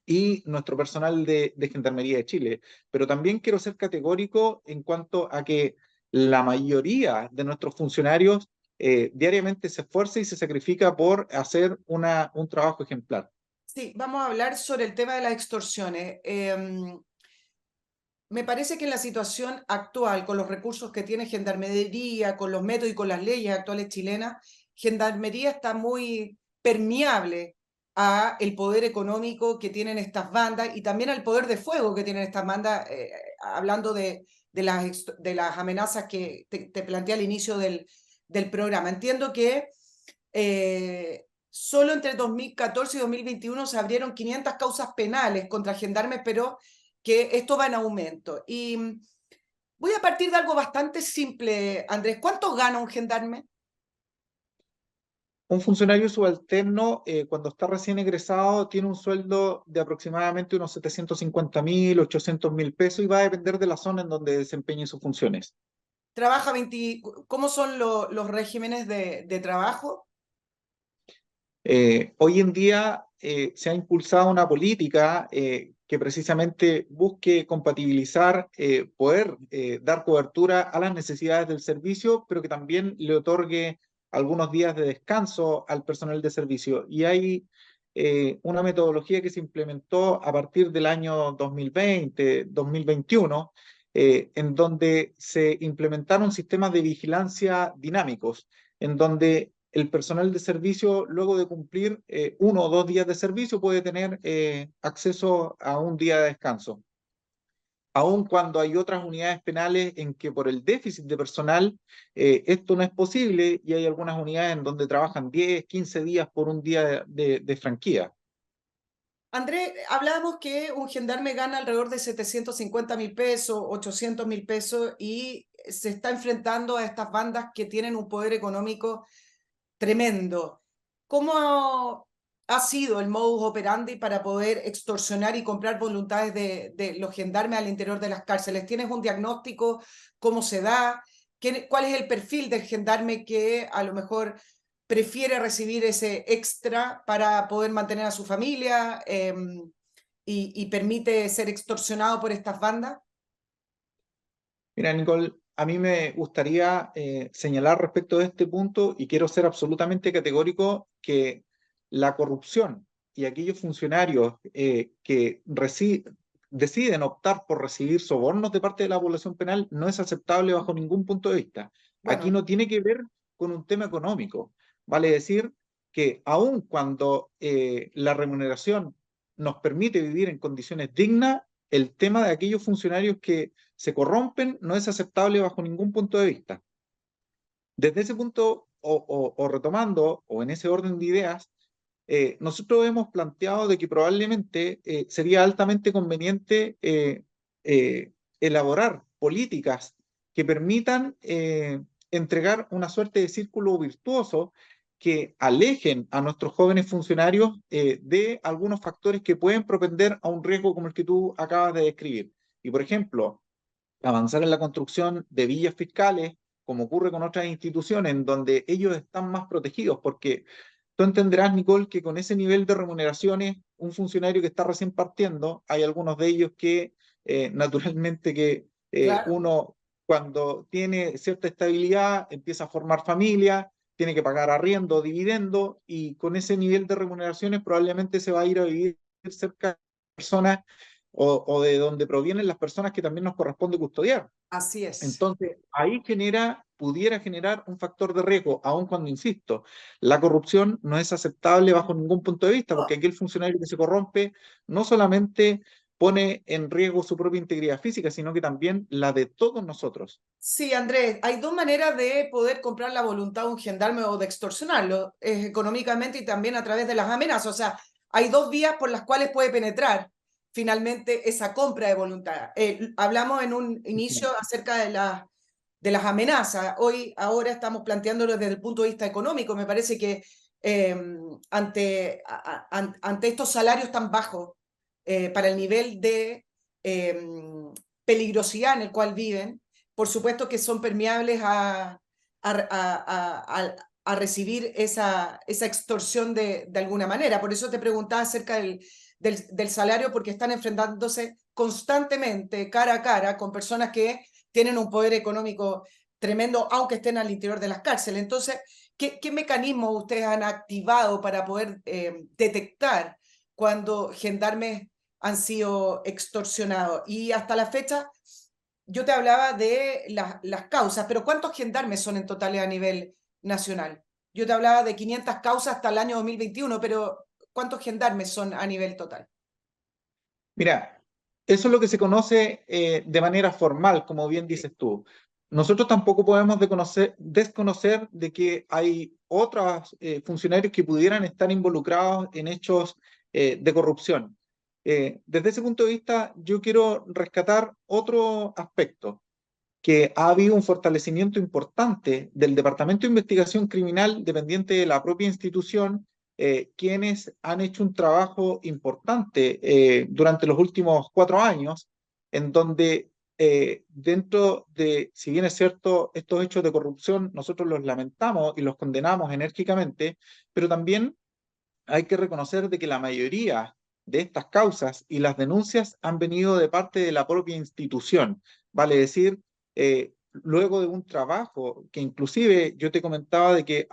y nuestro personal de Gendarmería de Chile. Pero también quiero ser categórico en cuanto a que la mayoría de nuestros funcionarios diariamente se esfuerza y se sacrifica por hacer un trabajo ejemplar. Sí, vamos a hablar sobre el tema de las extorsiones. Me parece que en la situación actual, con los recursos que tiene Gendarmería, con los métodos y con las leyes actuales chilenas, Gendarmería está muy permeable a el poder económico que tienen estas bandas y también al poder de fuego que tienen estas bandas, hablando de las amenazas que te planteé al inicio del programa. Entiendo que solo entre 2014 y 2021 se abrieron 500 causas penales contra gendarmes, pero que esto va en aumento. Y voy a partir de algo bastante simple, Andrés. ¿Cuánto gana un gendarme? Un funcionario subalterno, cuando está recién egresado, tiene un sueldo de aproximadamente unos 750.000, 800.000 pesos y va a depender de la zona en donde desempeñe sus funciones. Trabaja 20... ¿Cómo son los regímenes de trabajo? Hoy en día se ha impulsado una política que precisamente busque compatibilizar, poder dar cobertura a las necesidades del servicio, pero que también le otorgue algunos días de descanso al personal de servicio. Y hay una metodología que se implementó a partir del año 2020, 2021, en donde se implementaron sistemas de vigilancia dinámicos, en donde el personal de servicio, luego de cumplir 1 o 2 días de servicio, puede tener acceso a un día de descanso. Aun cuando hay otras unidades penales en que por el déficit de personal esto no es posible y hay algunas unidades en donde trabajan 10, 15 días por un día de franquía. Andrés, hablábamos que un gendarme gana alrededor de 750.000 pesos, 800.000 pesos y se está enfrentando a estas bandas que tienen un poder económico tremendo. ¿Cómo ha sido el modus operandi para poder extorsionar y comprar voluntades de los gendarmes al interior de las cárceles? ¿Tienes un diagnóstico? ¿Cómo se da? ¿Cuál es el perfil del gendarme que a lo mejor prefiere recibir ese extra para poder mantener a su familia y permite ser extorsionado por estas bandas? Mira, Nicole, a mí me gustaría señalar respecto de este punto y quiero ser absolutamente categórico que la corrupción y aquellos funcionarios que deciden optar por recibir sobornos de parte de la población penal no es aceptable bajo ningún punto de vista. Aquí Bueno, no tiene que ver con un tema económico. Vale decir que aun cuando la remuneración nos permite vivir en condiciones dignas, el tema de aquellos funcionarios que se corrompen no es aceptable bajo ningún punto de vista. Desde ese punto, o retomando, o en ese orden de ideas, nosotros hemos planteado de que probablemente sería altamente conveniente elaborar políticas que permitan entregar una suerte de círculo virtuoso que alejen a nuestros jóvenes funcionarios de algunos factores que pueden propender a un riesgo como el que tú acabas de describir. Y, por ejemplo, avanzar en la construcción de villas fiscales, como ocurre con otras instituciones, en donde ellos están más protegidos, porque tú entenderás, Nicole, que con ese nivel de remuneraciones, un funcionario que está recién partiendo, hay algunos de ellos que naturalmente que claro. uno cuando tiene cierta estabilidad empieza a formar familia, tiene que pagar arriendo, dividendo, y con ese nivel de remuneraciones probablemente se va a ir a vivir cerca de personas o de donde provienen las personas que también nos corresponde custodiar. Así es. Entonces, ahí pudiera generar un factor de riesgo, aun cuando, insisto, la corrupción no es aceptable bajo ningún punto de vista, porque aquel funcionario que se corrompe no solamente pone en riesgo su propia integridad física, sino que también la de todos nosotros. Sí, Andrés, hay dos maneras de poder comprar la voluntad de un gendarme o de extorsionarlo, económicamente y también a través de las amenazas. O sea, hay dos vías por las cuales puede penetrar finalmente esa compra de voluntad. Hablamos en un inicio acerca de las amenazas. Ahora estamos planteándolo desde el punto de vista económico. Me parece que ante estos salarios tan bajos para el nivel de peligrosidad en el cual viven, por supuesto que son permeables a recibir esa extorsión de alguna manera. Por eso te preguntaba acerca del salario, porque están enfrentándose constantemente cara a cara con personas que tienen un poder económico tremendo, aunque estén al interior de las cárceles. Entonces, ¿qué mecanismos ustedes han activado para poder detectar cuando gendarmes han sido extorsionados? Y hasta la fecha, yo te hablaba de las causas, pero ¿cuántos gendarmes son en total a nivel nacional? Yo te hablaba de 500 causas hasta el año 2021, pero ¿cuántos gendarmes son a nivel total? Mira, eso es lo que se conoce de manera formal, como bien Sí. dices tú. Nosotros tampoco podemos desconocer de que hay otros funcionarios que pudieran estar involucrados en hechos de corrupción. Desde ese punto de vista, yo quiero rescatar otro aspecto, que ha habido un fortalecimiento importante del Departamento de Investigación Criminal dependiente de la propia institución, quienes han hecho un trabajo importante durante los últimos 4 años, en donde dentro de, si bien es cierto, estos hechos de corrupción nosotros los lamentamos y los condenamos enérgicamente, pero también hay que reconocer de que la mayoría de estas causas y las denuncias han venido de parte de la propia institución. Vale decir, luego de un trabajo que inclusive yo te comentaba de que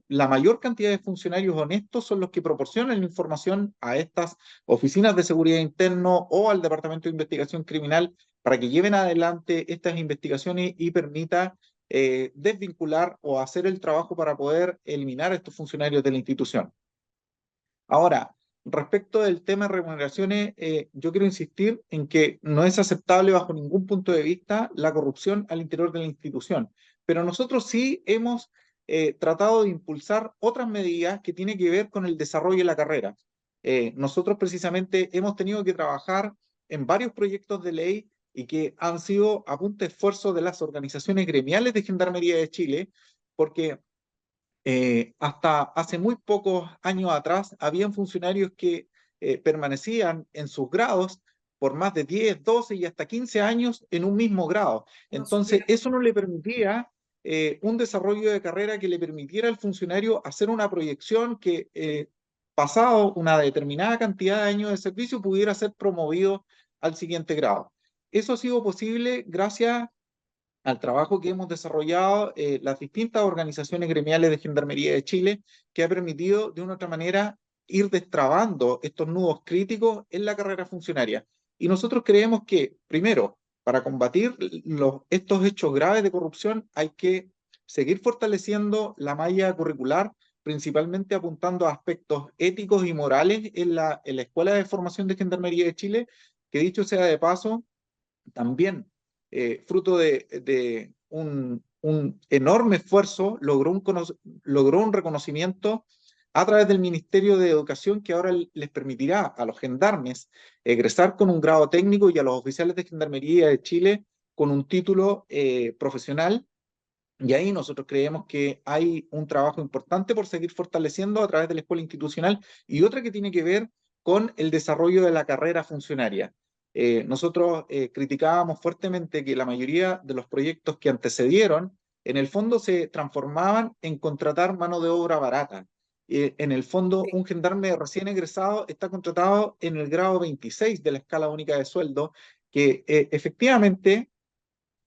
la mayor cantidad de funcionarios honestos son los que proporcionan la información a estas oficinas de seguridad interno o al Departamento de Investigación Criminal para que lleven adelante estas investigaciones y permita desvincular o hacer el trabajo para poder eliminar a estos funcionarios de la institución. Ahora, respecto del tema de remuneraciones, yo quiero insistir en que no es aceptable bajo ningún punto de vista la corrupción al interior de la institución, pero nosotros sí hemos tratado de impulsar otras medidas que tienen que ver con el desarrollo de la carrera. Nosotros precisamente hemos tenido que trabajar en varios proyectos de ley y que han sido a punto de esfuerzo de las organizaciones gremiales de Gendarmería de Chile, porque hasta hace muy pocos años atrás, habían funcionarios que permanecían en sus grados por más de 10, 12 y hasta 15 años en un mismo grado. No Entonces, supiera. eso no le permitía un desarrollo de carrera que le permitiera al funcionario hacer una proyección que, pasado una determinada cantidad de años de servicio, pudiera ser promovido al siguiente grado. Eso ha sido posible gracias al trabajo que hemos desarrollado las distintas organizaciones gremiales de Gendarmería de Chile, que ha permitido de una u otra manera ir destrabando estos nudos críticos en la carrera funcionaria. Y nosotros creemos que, primero, para combatir estos hechos graves de corrupción hay que seguir fortaleciendo la malla curricular, principalmente apuntando a aspectos éticos y morales en la Escuela de Formación de Gendarmería de Chile, que dicho sea de paso, también fruto de un enorme esfuerzo, logró un reconocimiento a través del Ministerio de Educación que ahora les permitirá a los gendarmes egresar con un grado técnico y a los oficiales de Gendarmería de Chile con un título profesional. Y ahí nosotros creemos que hay un trabajo importante por seguir fortaleciendo a través de la escuela institucional y otra que tiene que ver con el desarrollo de la carrera funcionaria. Nosotros criticábamos fuertemente que la mayoría de los proyectos que antecedieron, en el fondo se transformaban en contratar mano de obra barata. En el fondo, Sí. un gendarme recién egresado está contratado en el grado 26 de la escala única de sueldo, que efectivamente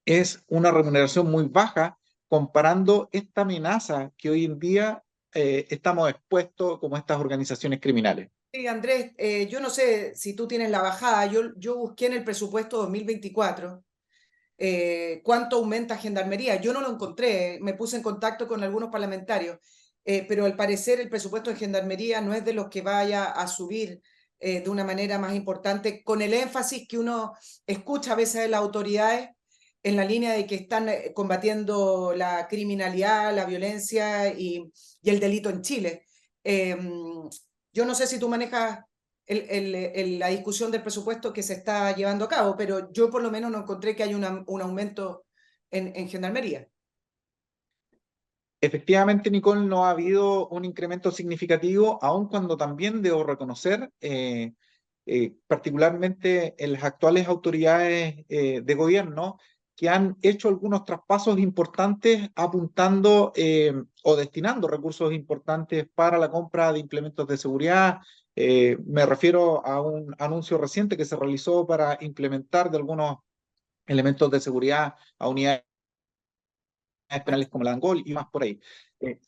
es una remuneración muy baja comparando esta amenaza que hoy en día estamos expuestos como estas organizaciones criminales. Sí, Andrés, yo no sé si tú tienes la bajada. Yo busqué en el presupuesto 2024 cuánto aumenta Gendarmería. Yo no lo encontré, me puse en contacto con algunos parlamentarios, pero al parecer el presupuesto de Gendarmería no es de los que vaya a subir de una manera más importante, con el énfasis que uno escucha a veces de las autoridades en la línea de que están combatiendo la criminalidad, la violencia y el delito en Chile. Yo no sé si tú manejas la discusión del presupuesto que se está llevando a cabo, pero yo por lo menos no encontré que haya un aumento en Gendarmería. Efectivamente, Nicole, no ha habido un incremento significativo, aun cuando también debo reconocer, particularmente en las actuales autoridades de gobierno, que han hecho algunos traspasos importantes apuntando o destinando recursos importantes para la compra de implementos de seguridad. Me refiero a un anuncio reciente que se realizó para implementar de algunos elementos de seguridad a unidades penales como la ANGOL y más por ahí.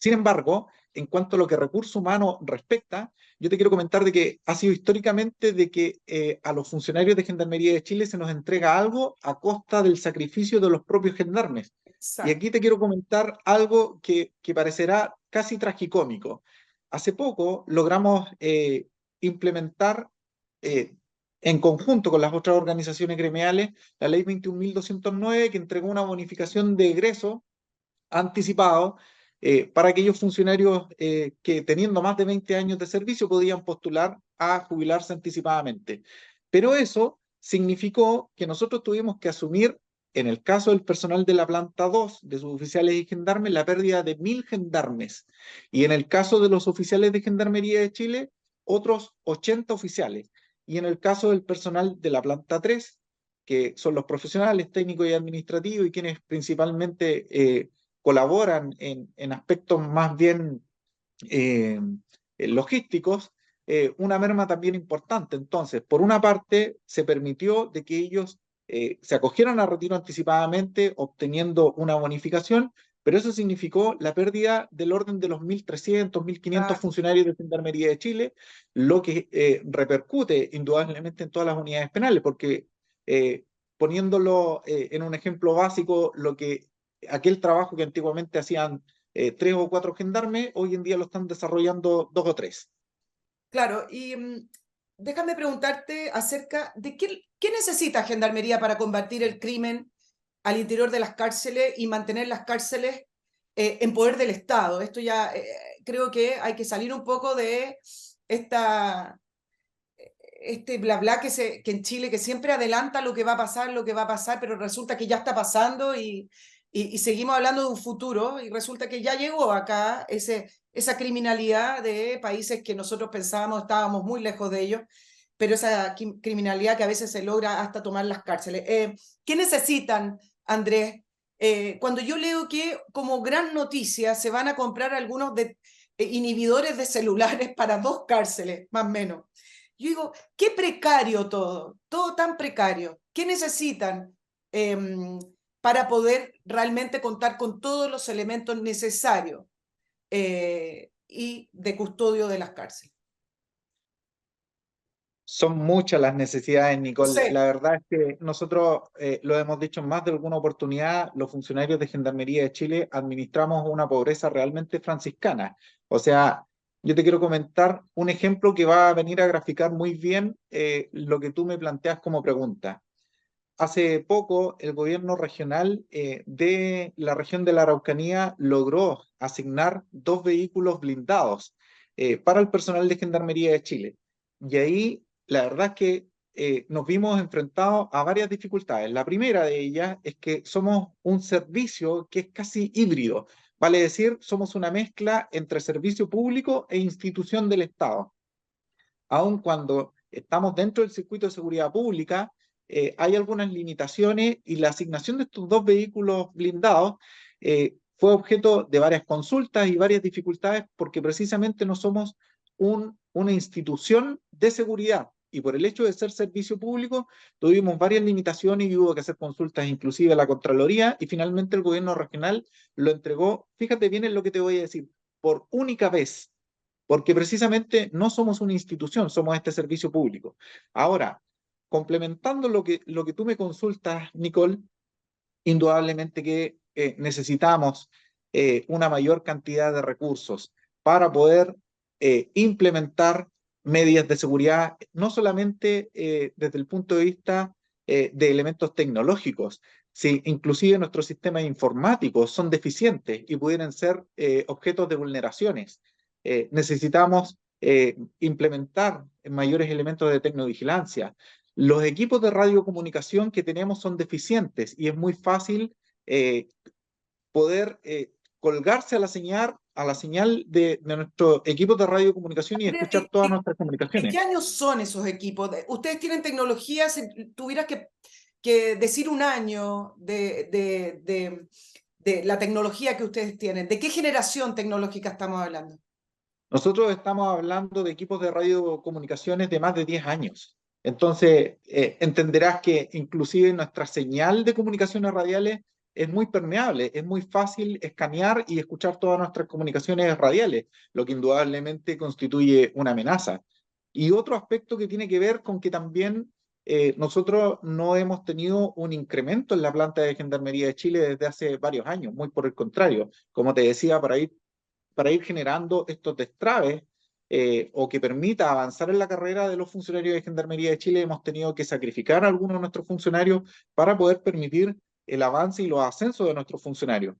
Sin embargo, en cuanto a lo que recurso humano respecta, yo te quiero comentar de que ha sido históricamente de que a los funcionarios de Gendarmería de Chile se nos entrega algo a costa del sacrificio de los propios gendarmes. Y Exacto. aquí te quiero comentar algo que parecerá casi tragicómico. Hace poco logramos implementar eh, en conjunto con las otras organizaciones gremiales la ley 21.209 que entregó una bonificación de egreso anticipado para aquellos funcionarios que teniendo más de 20 años de servicio podían postular a jubilarse anticipadamente. Pero eso significó que nosotros tuvimos que asumir, en el caso del personal de la planta 2, de sus oficiales y gendarmes, la pérdida de 1.000 gendarmes. Y en el caso de los oficiales de Gendarmería de Chile, otros 80 oficiales. Y en el caso del personal de la planta 3, que son los profesionales técnicos y administrativos y quienes principalmente colaboran en aspectos más bien eh, logísticos, una merma también importante. Entonces, por una parte, se permitió de que ellos se acogieran a retiro anticipadamente, obteniendo una bonificación, pero eso significó la pérdida del orden de los 1.300, 1.500 Ah, funcionarios de Gendarmería de Chile, lo que repercute indudablemente en todas las unidades penales, porque poniéndolo en un ejemplo básico, lo que aquel trabajo que antiguamente hacían 3 o 4 gendarmes, hoy en día lo están desarrollando 2 o 3. claro, y déjame preguntarte acerca de qué necesita Gendarmería para combatir el crimen al interior de las cárceles y mantener las cárceles en poder del Estado. Esto ya creo que hay que salir un poco de esta, este bla bla que en Chile que siempre adelanta lo que va a pasar, lo que va a pasar, pero resulta que ya está pasando y seguimos hablando de un futuro y resulta que ya llegó acá esa criminalidad de países que nosotros pensábamos estábamos muy lejos de ellos, pero esa criminalidad que a veces se logra hasta tomar las cárceles. ¿Qué necesitan, Andrés? Cuando yo leo que como gran noticia se van a comprar algunos inhibidores de celulares para 2 cárceles, más o menos. Yo digo, qué precario todo, todo tan precario. ¿Qué necesitan para poder realmente contar con todos los elementos necesarios y de custodio de las cárceles? Son muchas las necesidades, Yo Nicole. sé, La verdad es que nosotros, lo hemos dicho en más de alguna oportunidad, los funcionarios de Gendarmería de Chile administramos una pobreza realmente franciscana. O sea, yo te quiero comentar un ejemplo que va a venir a graficar muy bien lo que tú me planteas como pregunta. Hace poco, el gobierno regional de la región de la Araucanía logró asignar 2 vehículos blindados para el personal de Gendarmería de Chile. Y ahí, la verdad es que nos vimos enfrentados a varias dificultades. La primera de ellas es que somos un servicio que es casi híbrido. Vale decir, somos una mezcla entre servicio público e institución del Estado. Aun cuando estamos dentro del circuito de seguridad pública, hay algunas limitaciones y la asignación de estos 2 vehículos blindados fue objeto de varias consultas y varias dificultades porque precisamente no somos una institución de seguridad. Y por el hecho de ser servicio público, tuvimos varias limitaciones y hubo que hacer consultas inclusive a la Contraloría y finalmente el gobierno regional lo entregó, fíjate bien en lo que te voy a decir, por única vez porque precisamente no somos una institución, somos este servicio público. Ahora, complementando lo que tú me consultas, Nicole, indudablemente que necesitamos una mayor cantidad de recursos para poder implementar medidas de seguridad, no solamente desde el punto de vista de elementos tecnológicos, si inclusive nuestros sistemas informáticos son deficientes y pudieran ser objetos de vulneraciones. Necesitamos implementar mayores elementos de tecnovigilancia. Los equipos de radiocomunicación que tenemos son deficientes y es muy fácil eh, poder colgarse a la señal de nuestro equipo de radiocomunicación y Andrea, escuchar todas nuestras ¿de comunicaciones. qué años son esos equipos? Ustedes tienen tecnología, si tuvieras que decir un año de la tecnología que ustedes tienen, ¿de qué generación tecnológica estamos hablando? Nosotros estamos hablando de equipos de radiocomunicaciones de más de 10 años. Entonces, entenderás que inclusive nuestra señal de comunicaciones radiales es muy permeable, es muy fácil escanear y escuchar todas nuestras comunicaciones radiales, lo que indudablemente constituye una amenaza. Y otro aspecto que tiene que ver con que también nosotros no hemos tenido un incremento en la planta de Gendarmería de Chile desde hace varios años, muy por el contrario. Como te decía, para ir generando estos destraves o que permita avanzar en la carrera de los funcionarios de Gendarmería de Chile, hemos tenido que sacrificar a algunos de nuestros funcionarios para poder permitir el avance y los ascensos de nuestros funcionarios.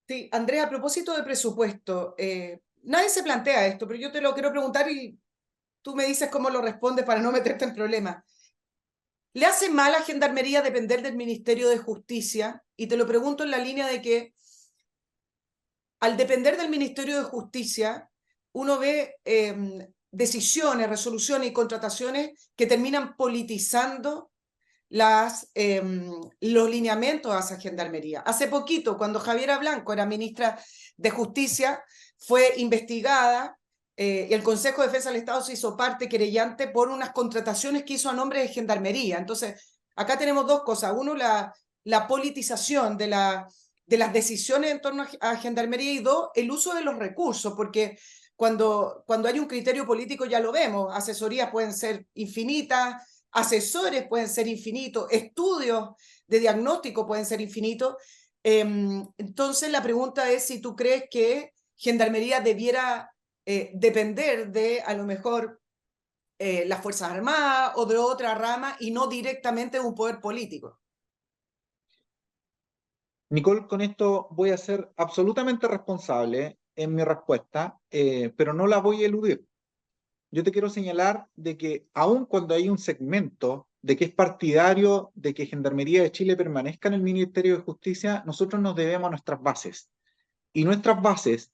Sí, Andrea, a propósito de presupuesto, nadie se plantea esto, pero yo te lo quiero preguntar y tú me dices cómo lo respondes para no meterte en problemas. ¿Le hace mal a Gendarmería depender del Ministerio de Justicia? Y te lo pregunto en la línea de que al depender del Ministerio de Justicia, uno ve decisiones, resoluciones y contrataciones que terminan politizando los lineamientos hacia Gendarmería. Hace poquito, cuando Javiera Blanco era ministra de Justicia, fue investigada y el Consejo de Defensa del Estado se hizo parte querellante por unas contrataciones que hizo a nombre de Gendarmería. Entonces, acá tenemos dos cosas. Uno, la politización de las decisiones en torno a Gendarmería y dos, el uso de los recursos, porque cuando hay un criterio político ya lo vemos, asesorías pueden ser infinitas, asesores pueden ser infinitos, estudios de diagnóstico pueden ser infinitos. Entonces la pregunta es si tú crees que Gendarmería debiera depender de a lo mejor las Fuerzas Armadas o de otra rama y no directamente de un poder político. Nicole, con esto voy a ser absolutamente responsable en mi respuesta, pero no la voy a eludir. Yo te quiero señalar de que aun cuando hay un segmento de que es partidario de que Gendarmería de Chile permanezca en el Ministerio de Justicia, nosotros nos debemos a nuestras bases. Y nuestras bases,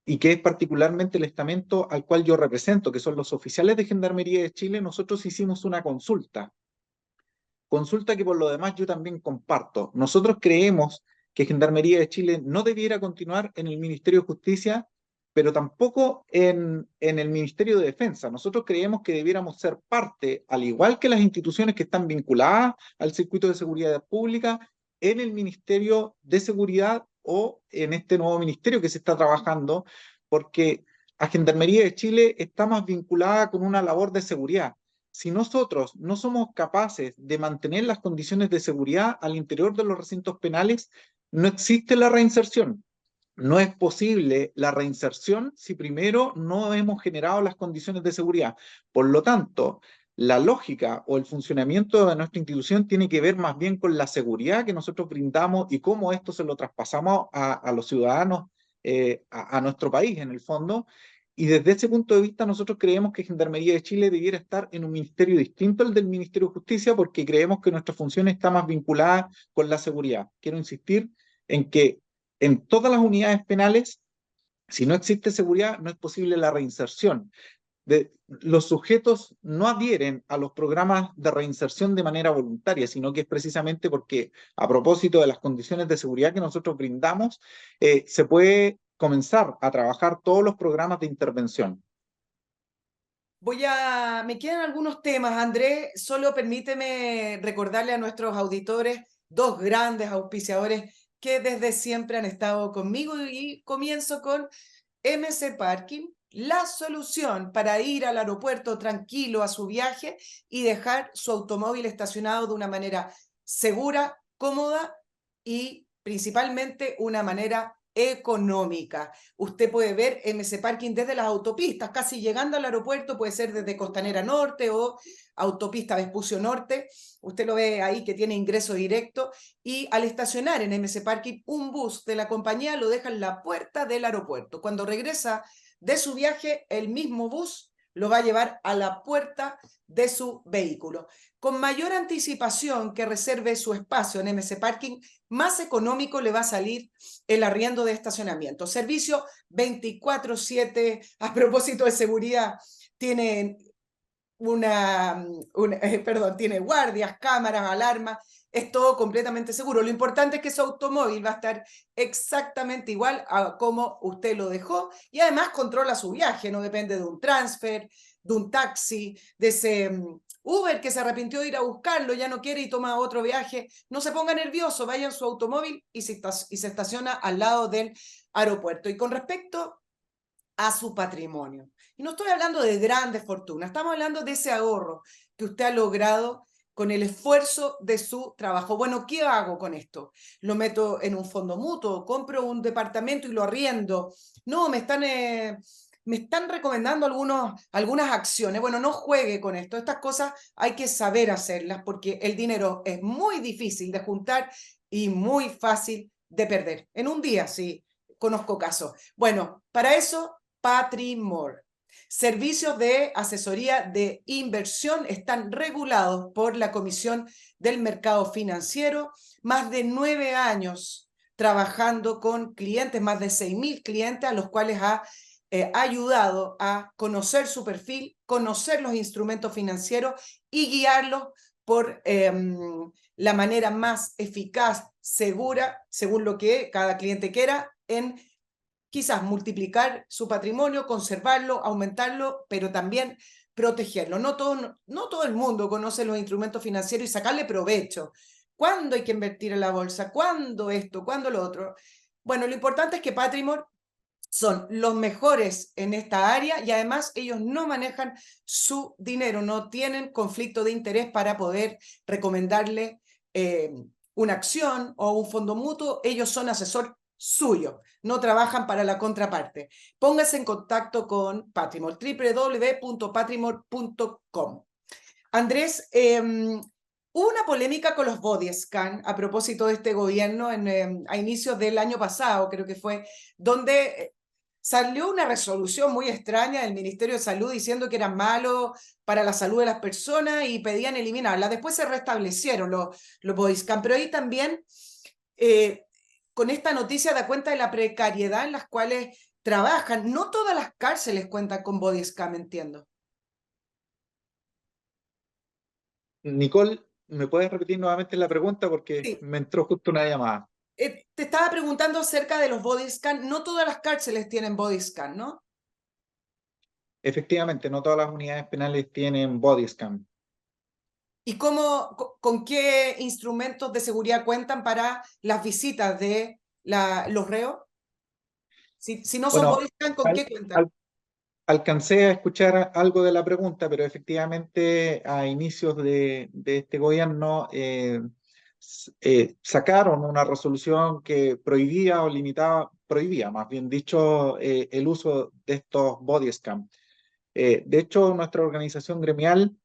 y que es particularmente el estamento al cual yo represento, que son los oficiales de Gendarmería de Chile, nosotros hicimos una consulta que por lo demás yo también comparto. Nosotros creemos que Gendarmería de Chile no debiera continuar en el Ministerio de Justicia, pero tampoco en el Ministerio de Defensa. Nosotros creemos que debiéramos ser parte, al igual que las instituciones que están vinculadas al circuito de seguridad pública, en el Ministerio de Seguridad o en este nuevo ministerio que se está trabajando, porque a Gendarmería de Chile está más vinculada con una labor de seguridad. Si nosotros no somos capaces de mantener las condiciones de seguridad al interior de los recintos penales, no existe la reinserción. No es posible la reinserción si primero no hemos generado las condiciones de seguridad. Por lo tanto, la lógica o el funcionamiento de nuestra institución tiene que ver más bien con la seguridad que nosotros brindamos y cómo esto se lo traspasamos a los ciudadanos, a nuestro país en el fondo. Y desde ese punto de vista nosotros creemos que Gendarmería de Chile debiera estar en un ministerio distinto al del Ministerio de Justicia porque creemos que nuestra función está más vinculada con la seguridad. Quiero insistir en que en todas las unidades penales, si no existe seguridad, no es posible la reinserción. Los sujetos no adhieren a los programas de reinserción de manera voluntaria, sino que es precisamente porque, a propósito de las condiciones de seguridad que nosotros brindamos, se puede comenzar a trabajar todos los programas de intervención. Me quedan algunos temas, Andrés, solo permíteme recordarle a nuestros auditores dos grandes auspiciadores que desde siempre han estado conmigo y comienzo con MC Parking, la solución para ir al aeropuerto tranquilo a su viaje y dejar su automóvil estacionado de una manera segura, cómoda y principalmente una manera económica. Usted puede ver MC Parking desde las autopistas, casi llegando al aeropuerto, puede ser desde Costanera Norte o autopista Vespucio Norte. Usted lo ve ahí que tiene ingreso directo y al estacionar en MC Parking un bus de la compañía lo deja en la puerta del aeropuerto. Cuando regresa de su viaje, el mismo bus lo va a llevar a la puerta de su vehículo. Con mayor anticipación que reserve su espacio en MC Parking, más económico le va a salir el arriendo de estacionamiento. Servicio 24/7. A propósito de seguridad, tiene tiene guardias, cámaras, alarmas, es todo completamente seguro. Lo importante es que su automóvil va a estar exactamente igual a como usted lo dejó y además controla su viaje, no depende de un transfer, de un taxi, de ese Uber que se arrepintió de ir a buscarlo, ya no quiere y toma otro viaje. No se ponga nervioso, vaya en su automóvil y se estaciona al lado del aeropuerto. Y con respecto a su patrimonio, y no estoy hablando de grandes fortunas, estamos hablando de ese ahorro que usted ha logrado con el esfuerzo de su trabajo. Bueno, ¿qué hago con esto? ¿Lo meto en un fondo mutuo? ¿Compro un departamento y lo arriendo? No, me están recomendando algunas acciones. Bueno, no juegue con esto. Estas cosas hay que saber hacerlas porque el dinero es muy difícil de juntar y muy fácil de perder. En un día, sí, conozco casos. Bueno, para eso, Patrimor. Servicios de asesoría de inversión están regulados por la Comisión del Mercado Financiero. Más de 9 años trabajando con clientes, más de 6.000 clientes a los cuales ha ayudado a conocer su perfil, conocer los instrumentos financieros y guiarlos por la manera más eficaz, segura, según lo que cada cliente quiera, en quizás multiplicar su patrimonio, conservarlo, aumentarlo, pero también protegerlo. No todo el mundo conoce los instrumentos financieros y sacarle provecho. ¿Cuándo hay que invertir en la bolsa? ¿Cuándo esto? ¿Cuándo lo otro? Bueno, lo importante es que Patrimor son los mejores en esta área y además ellos no manejan su dinero, no tienen conflicto de interés para poder recomendarle una acción o un fondo mutuo. Ellos son asesor suyo, no trabajan para la contraparte. Póngase en contacto con Patrimor, www.patrimor.com. Andrés, hubo una polémica con los body scan a propósito de este gobierno a inicios del año pasado, creo que fue, donde salió una resolución muy extraña del Ministerio de Salud diciendo que era malo para la salud de las personas y pedían eliminarla. Después se restablecieron los body scan, pero ahí también con esta noticia da cuenta de la precariedad en las cuales trabajan. No todas las cárceles cuentan con body scan, entiendo. Nicole, ¿me puedes repetir nuevamente la pregunta? Porque Sí. me entró justo una llamada. Te estaba preguntando acerca de los body scan. No todas las cárceles tienen body scan, ¿no? Efectivamente, no todas las unidades penales tienen body scan. ¿Y con qué instrumentos de seguridad cuentan para las visitas de los reos? Si no son Bueno, body scan, ¿con al- qué cuentan? al- alcancé a escuchar algo de la pregunta, pero efectivamente a inicios de este gobierno sacaron una resolución que prohibía o limitaba, prohibía más bien dicho, el uso de estos body scam. De hecho, nuestra organización gremial,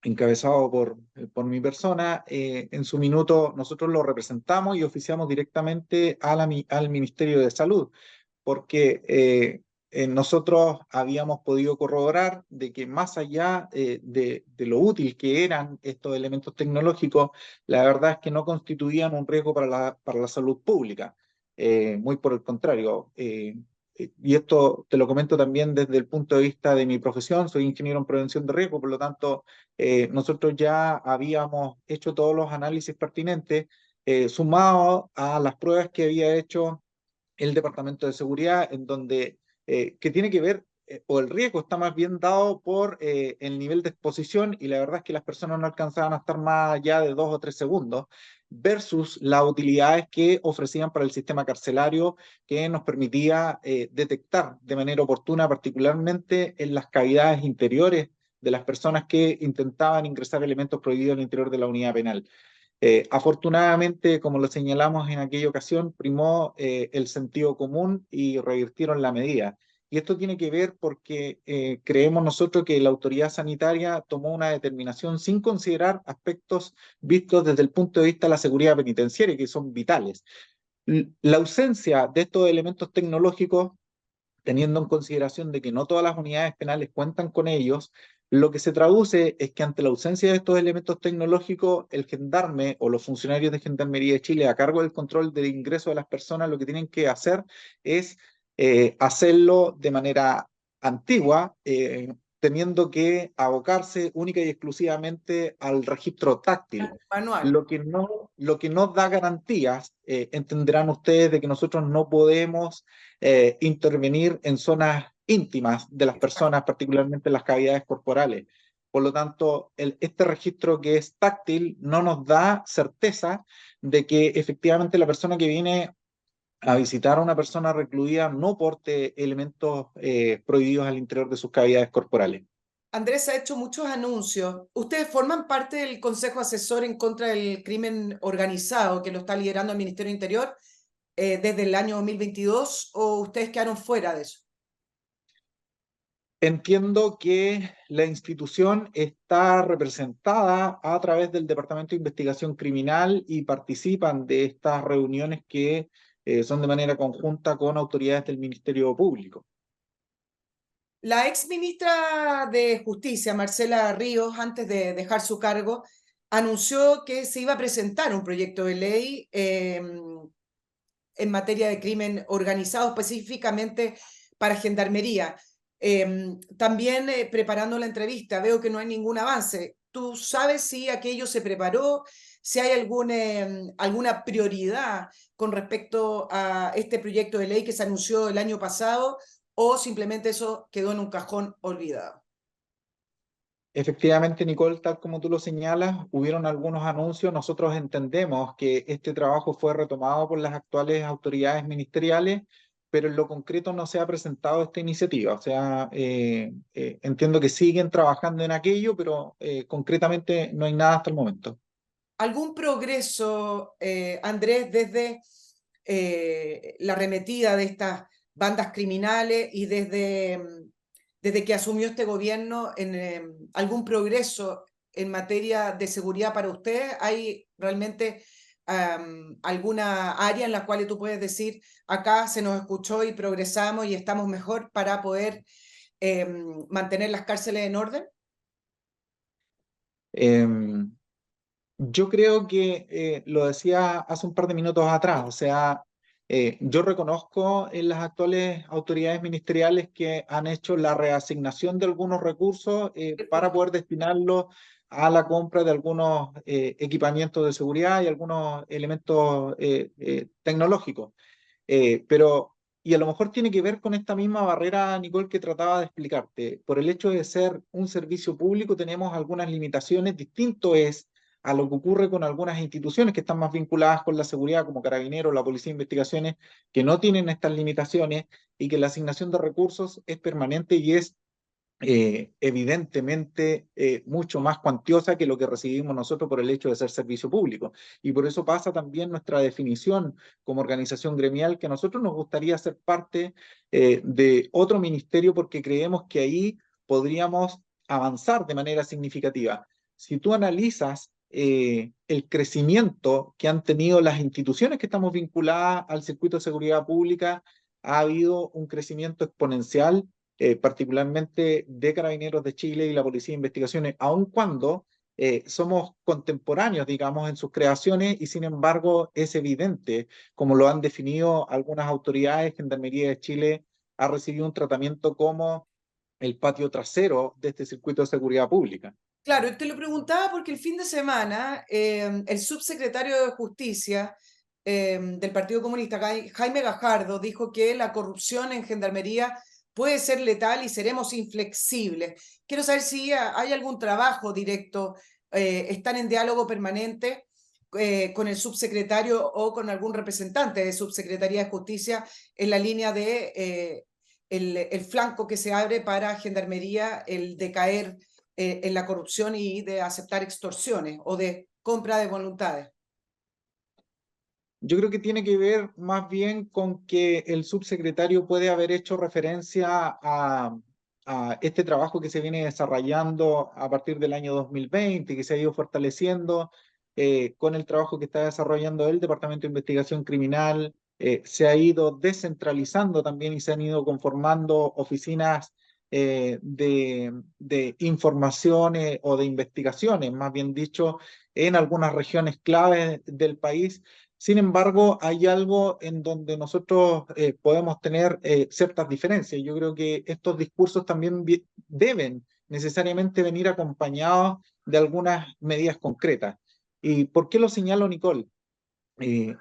encabezado por mi persona, en su minuto nosotros lo representamos y oficiamos directamente al Ministerio de Salud, porque nosotros habíamos podido corroborar de que más allá de lo útil que eran estos elementos tecnológicos, la verdad es que no constituían un riesgo para la salud pública. Muy por el contrario. Y esto te lo comento también desde el punto de vista de mi profesión, soy ingeniero en prevención de riesgo, por lo tanto, nosotros ya habíamos hecho todos los análisis pertinentes, sumados a las pruebas que había hecho el Departamento de Seguridad, en donde, que tiene que ver, o el riesgo está más bien dado por el nivel de exposición, y la verdad es que las personas no alcanzaban a estar más allá de 2 o 3 segundos, versus las utilidades que ofrecían para el sistema carcelario, que nos permitía detectar de manera oportuna, particularmente en las cavidades interiores de las personas que intentaban ingresar elementos prohibidos al interior de la unidad penal. Afortunadamente, como lo señalamos en aquella ocasión, primó el sentido común y revirtieron la medida. Y esto tiene que ver porque creemos nosotros que la autoridad sanitaria tomó una determinación sin considerar aspectos vistos desde el punto de vista de la seguridad penitenciaria, que son vitales. La ausencia de estos elementos tecnológicos teniendo en consideración de que no todas las unidades penales cuentan con ellos, lo que se traduce es que ante la ausencia de estos elementos tecnológicos, el gendarme o los funcionarios de Gendarmería de Chile a cargo del control del ingreso de las personas, lo que tienen que hacer es hacerlo de manera antigua, teniendo que abocarse única y exclusivamente al registro táctil, Manual. lo que no da garantías. Entenderán ustedes de que nosotros no podemos intervenir en zonas íntimas de las personas, particularmente en las cavidades corporales. Por lo tanto, este registro que es táctil no nos da certeza de que efectivamente la persona que viene a visitar a una persona recluida no porte elementos prohibidos al interior de sus cavidades corporales. Andrés ha hecho muchos anuncios. ¿Ustedes forman parte del Consejo Asesor en contra del crimen organizado que lo está liderando el Ministerio del Interior desde el año 2022 o ustedes quedaron fuera de eso? Entiendo que la institución está representada a través del Departamento de Investigación Criminal y participan de estas reuniones que son de manera conjunta con autoridades del Ministerio Público. La ex ministra de Justicia, Marcela Ríos, antes de dejar su cargo, anunció que se iba a presentar un proyecto de ley en materia de crimen organizado, específicamente para Gendarmería. También preparando la entrevista, veo que no hay ningún avance. ¿Tú sabes si aquello se preparó? Si hay alguna prioridad con respecto a este proyecto de ley que se anunció el año pasado o simplemente eso quedó en un cajón olvidado. Efectivamente, Nicole, tal como tú lo señalas, hubieron algunos anuncios. Nosotros entendemos que este trabajo fue retomado por las actuales autoridades ministeriales, pero en lo concreto no se ha presentado esta iniciativa. O sea, entiendo que siguen trabajando en aquello, pero concretamente no hay nada hasta el momento. ¿Algún progreso, Andrés, desde la arremetida de estas bandas criminales y desde que asumió este gobierno, algún progreso en materia de seguridad para usted? ¿Hay realmente alguna área en la cual tú puedes decir, acá se nos escuchó y progresamos y estamos mejor para poder mantener las cárceles en orden? Em, Yo creo que lo decía hace un par de minutos atrás, o sea, yo reconozco en las actuales autoridades ministeriales que han hecho la reasignación de algunos recursos para poder destinarlos a la compra de algunos equipamientos de seguridad y algunos elementos tecnológicos. Pero, y a lo mejor tiene que ver con esta misma barrera, Nicole, que trataba de explicarte. Por el hecho de ser un servicio público, tenemos algunas limitaciones. Distinto es a lo que ocurre con algunas instituciones que están más vinculadas con la seguridad, como Carabineros, la Policía de Investigaciones, que no tienen estas limitaciones y que la asignación de recursos es permanente y es evidentemente mucho más cuantiosa que lo que recibimos nosotros por el hecho de ser servicio público. Y por eso pasa también nuestra definición como organización gremial, que a nosotros nos gustaría ser parte de otro ministerio porque creemos que ahí podríamos avanzar de manera significativa. Si tú analizas el crecimiento que han tenido las instituciones que estamos vinculadas al circuito de seguridad pública, ha habido un crecimiento exponencial particularmente de Carabineros de Chile y la Policía de Investigaciones, aun cuando somos contemporáneos, digamos, en sus creaciones y sin embargo es evidente, como lo han definido algunas autoridades, Gendarmería de Chile ha recibido un tratamiento como el patio trasero de este circuito de seguridad pública. Claro, te lo preguntaba porque el fin de semana el subsecretario de Justicia del Partido Comunista, Jaime Gajardo, dijo que la corrupción en Gendarmería puede ser letal y seremos inflexibles. Quiero saber si hay algún trabajo directo, están en diálogo permanente con el subsecretario o con algún representante de Subsecretaría de Justicia en la línea de el flanco que se abre para Gendarmería, el de caer en la corrupción y de aceptar extorsiones o de compra de voluntades. Yo creo que tiene que ver más bien con que el subsecretario puede haber hecho referencia a este trabajo que se viene desarrollando a partir del año 2020, que se ha ido fortaleciendo con el trabajo que está desarrollando el Departamento de Investigación Criminal, se ha ido descentralizando también y se han ido conformando oficinas de informaciones o de investigaciones, más bien dicho, en algunas regiones clave del país. Sin embargo, hay algo en donde nosotros podemos tener ciertas diferencias. Yo creo que estos discursos también deben necesariamente venir acompañados de algunas medidas concretas. ¿Y por qué lo señalo, Nicole?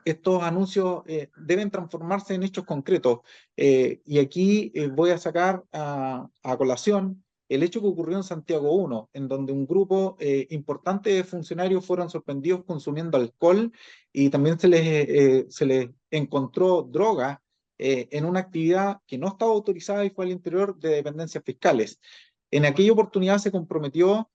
Estos anuncios deben transformarse en hechos concretos. Y aquí voy a sacar a colación el hecho que ocurrió en Santiago 1, en donde un grupo importante de funcionarios fueron sorprendidos consumiendo alcohol y también se les encontró droga en una actividad que no estaba autorizada y fue al interior de dependencias fiscales. En aquella oportunidad se comprometió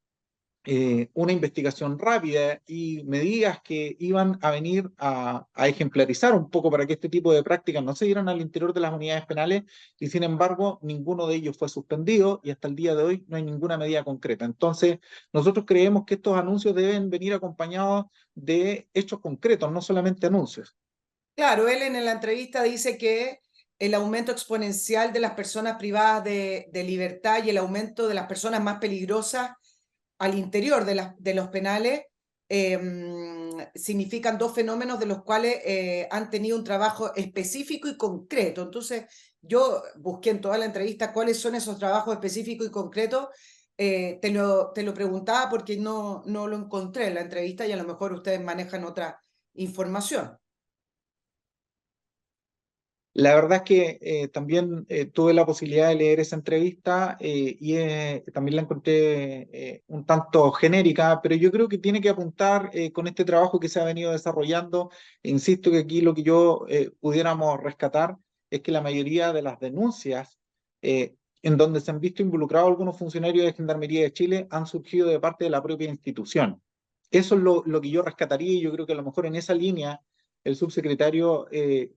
una investigación rápida y medidas que iban a venir a ejemplarizar un poco para que este tipo de prácticas no se dieran al interior de las unidades penales y sin embargo ninguno de ellos fue suspendido y hasta el día de hoy no hay ninguna medida concreta. Entonces, nosotros creemos que estos anuncios deben venir acompañados de hechos concretos, no solamente anuncios. Claro, él en la entrevista dice que el aumento exponencial de las personas privadas de libertad y el aumento de las personas más peligrosas al interior de los penales significan dos fenómenos de los cuales han tenido un trabajo específico y concreto. Entonces, yo busqué en toda la entrevista cuáles son esos trabajos específicos y concretos. Te lo preguntaba porque no lo encontré en la entrevista y a lo mejor ustedes manejan otra información. La verdad es que también tuve la posibilidad de leer esa entrevista y también la encontré un tanto genérica, pero yo creo que tiene que apuntar con este trabajo que se ha venido desarrollando. Insisto que aquí lo que yo pudiéramos rescatar es que la mayoría de las denuncias en donde se han visto involucrados algunos funcionarios de Gendarmería de Chile han surgido de parte de la propia institución. Eso es lo que yo rescataría y yo creo que a lo mejor en esa línea el subsecretario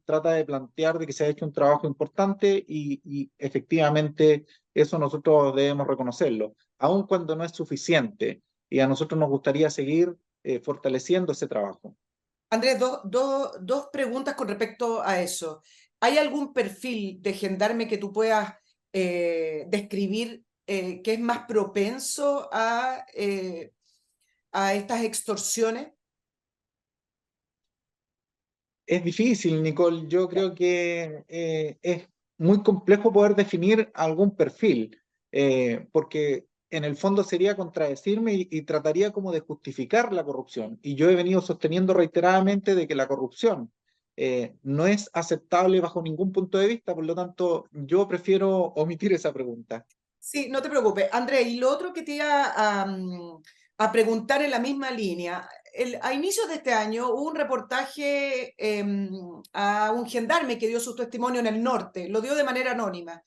trata de plantear de que se ha hecho un trabajo importante y efectivamente eso nosotros debemos reconocerlo, aun cuando no es suficiente y a nosotros nos gustaría seguir fortaleciendo ese trabajo. Andrés, dos preguntas con respecto a eso. ¿Hay algún perfil de gendarme que tú puedas describir que es más propenso a estas extorsiones? Es difícil, Nicole. Yo creo que es muy complejo poder definir algún perfil, porque en el fondo sería contradecirme y trataría como de justificar la corrupción. Y yo he venido sosteniendo reiteradamente de que la corrupción no es aceptable bajo ningún punto de vista, por lo tanto, yo prefiero omitir esa pregunta. Sí, no te preocupes. Andrés, y lo otro que te iba a preguntar en la misma línea. A inicios de este año hubo un reportaje a un gendarme que dio su testimonio en el norte, lo dio de manera anónima.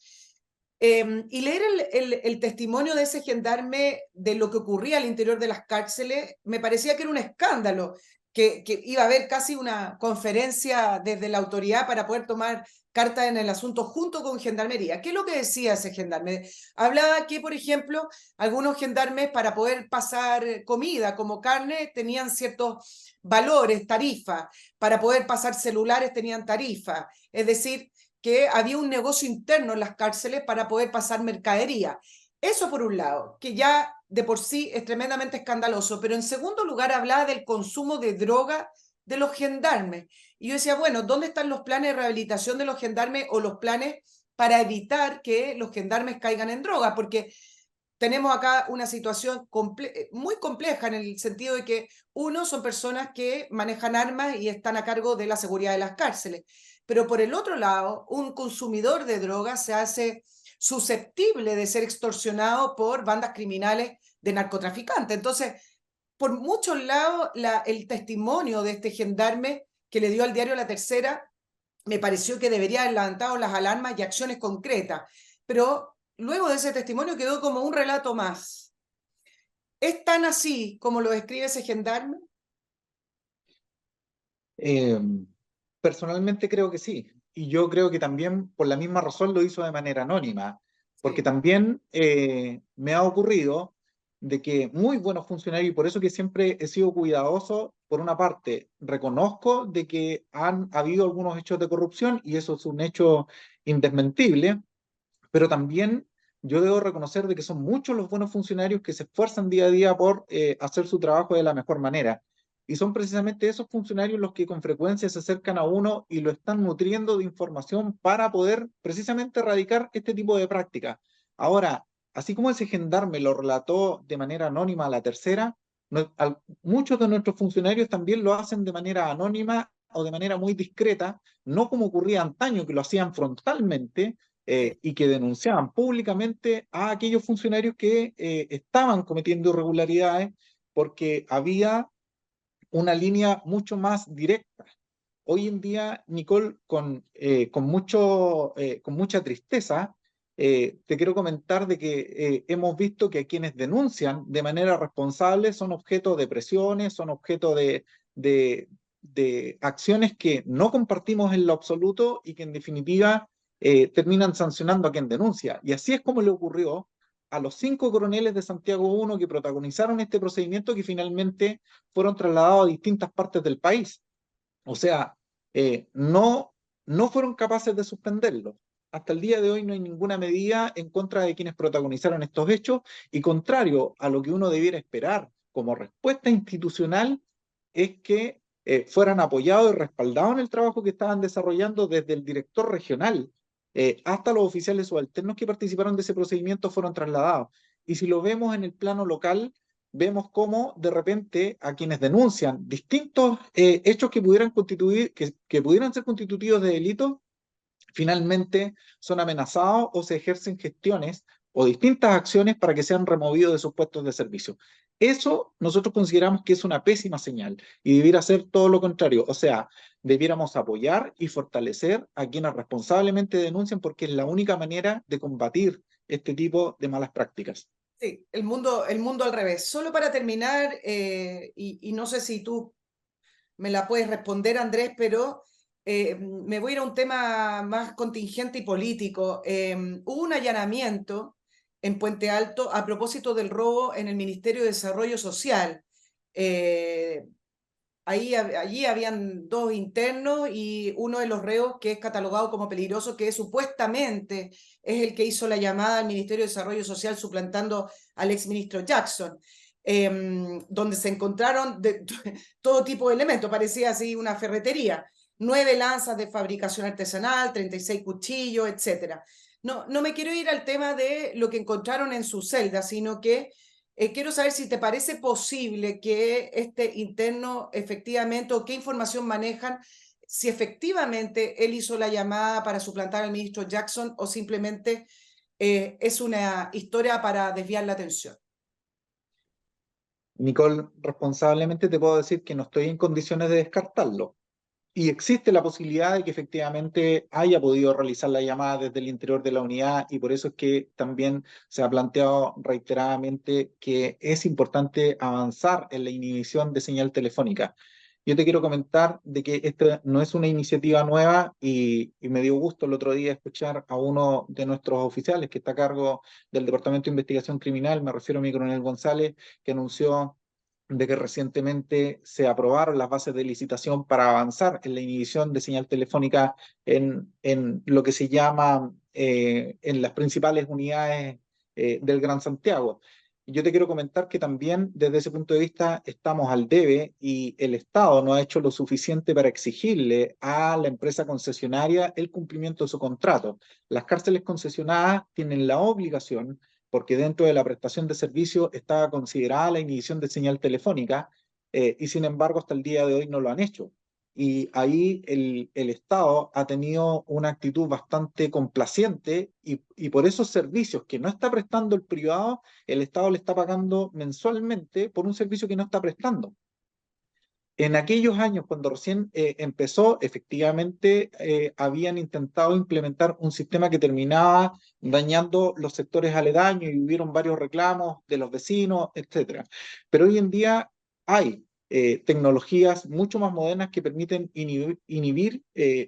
Y leer el testimonio de ese gendarme de lo que ocurría al interior de las cárceles, me parecía que era un escándalo, que iba a haber casi una conferencia desde la autoridad para poder tomar carta en el asunto junto con Gendarmería. ¿Qué es lo que decía ese gendarme? Hablaba que, por ejemplo, algunos gendarmes para poder pasar comida como carne tenían ciertos valores, tarifas, para poder pasar celulares tenían tarifas, es decir, que había un negocio interno en las cárceles para poder pasar mercadería. Eso por un lado, que ya de por sí es tremendamente escandaloso, pero en segundo lugar hablaba del consumo de droga de los gendarmes. Y yo decía, bueno, ¿dónde están los planes de rehabilitación de los gendarmes o los planes para evitar que los gendarmes caigan en droga? Porque tenemos acá una situación muy compleja en el sentido de que, uno, son personas que manejan armas y están a cargo de la seguridad de las cárceles, pero por el otro lado, un consumidor de drogas se hace susceptible de ser extorsionado por bandas criminales de narcotraficantes. Entonces, por muchos lados, el testimonio de este gendarme que le dio al diario La Tercera me pareció que debería haber levantado las alarmas y acciones concretas, pero luego de ese testimonio quedó como un relato más. ¿Es tan así como lo describe ese gendarme? Eh, Personalmente creo que sí. Y yo creo que también por la misma razón lo hizo de manera anónima, porque Sí. también me ha ocurrido de que muy buenos funcionarios, y por eso que siempre he sido cuidadoso por una parte, reconozco de que han habido algunos hechos de corrupción y eso es un hecho indesmentible, pero también yo debo reconocer de que son muchos los buenos funcionarios que se esfuerzan día a día por hacer su trabajo de la mejor manera. Y son precisamente esos funcionarios los que con frecuencia se acercan a uno y lo están nutriendo de información para poder precisamente erradicar este tipo de prácticas. Ahora, así como ese gendarme lo relató de manera anónima a la tercera, muchos de nuestros funcionarios también lo hacen de manera anónima o de manera muy discreta, no como ocurría antaño, que lo hacían frontalmente, Sí. y que denunciaban públicamente a aquellos funcionarios que estaban cometiendo irregularidades porque había una línea mucho más directa. Hoy en día, Nicole, con mucha tristeza, te quiero comentar de que hemos visto que quienes denuncian de manera responsable son objeto de presiones, son objeto de, de acciones que no compartimos en lo absoluto y que en definitiva terminan sancionando a quien denuncia. Y así es como le ocurrió a los 5 coroneles de Santiago I que protagonizaron este procedimiento que finalmente fueron trasladados a distintas partes del país. O sea, no fueron capaces de suspenderlo. Hasta el día de hoy no hay ninguna medida en contra de quienes protagonizaron estos hechos y contrario a lo que uno debiera esperar como respuesta institucional es que fueran apoyados y respaldados en el trabajo que estaban desarrollando desde el director regional hasta los oficiales subalternos que participaron de ese procedimiento fueron trasladados. Y si lo vemos en el plano local, vemos cómo de repente a quienes denuncian distintos hechos que pudieran que pudieran ser constitutivos de delito, finalmente son amenazados o se ejercen gestiones o distintas acciones para que sean removidos de sus puestos de servicio. Eso nosotros consideramos que es una pésima señal y debiera ser todo lo contrario. O sea, debiéramos apoyar y fortalecer a quienes responsablemente denuncian porque es la única manera de combatir este tipo de malas prácticas. Sí, el mundo al revés. Solo para terminar, y no sé si tú me la puedes responder, Andrés, pero me voy a ir a un tema más contingente y político. Hubo un allanamiento en Puente Alto a propósito del robo en el Ministerio de Desarrollo Social. Eh, allí habían 2 internos y uno de los reos que es catalogado como peligroso, que supuestamente es el que hizo la llamada al Ministerio de Desarrollo Social suplantando al exministro Jackson, donde se encontraron todo tipo de elementos, parecía así una ferretería, 9 lanzas de fabricación artesanal, 36 cuchillos, etc. No me quiero ir al tema de lo que encontraron en su celda, sino que quiero saber si te parece posible que este interno efectivamente, o qué información manejan, si efectivamente él hizo la llamada para suplantar al ministro Jackson o simplemente es una historia para desviar la atención. Nicole, responsablemente te puedo decir que no estoy en condiciones de descartarlo. Y existe la posibilidad de que efectivamente haya podido realizar la llamada desde el interior de la unidad y por eso es que también se ha planteado reiteradamente que es importante avanzar en la inhibición de señal telefónica. Yo te quiero comentar de que esta no es una iniciativa nueva y me dio gusto el otro día escuchar a uno de nuestros oficiales que está a cargo del Departamento de Investigación Criminal, me refiero a mi coronel González, que anunció de que recientemente se aprobaron las bases de licitación para avanzar en la inhibición de señal telefónica en lo que se llama en las principales unidades del Gran Santiago. Yo te quiero comentar que también desde ese punto de vista estamos al debe y el Estado no ha hecho lo suficiente para exigirle a la empresa concesionaria el cumplimiento de su contrato. Las cárceles concesionadas tienen la obligación porque dentro de la prestación de servicio estaba considerada la inhibición de señal telefónica y sin embargo hasta el día de hoy no lo han hecho. Y ahí el Estado ha tenido una actitud bastante complaciente y por esos servicios que no está prestando el privado, el Estado le está pagando mensualmente por un servicio que no está prestando. En aquellos años, cuando recién empezó, efectivamente habían intentado implementar un sistema que terminaba dañando los sectores aledaños y hubieron varios reclamos de los vecinos, etcétera. Pero hoy en día hay tecnologías mucho más modernas que permiten inhibir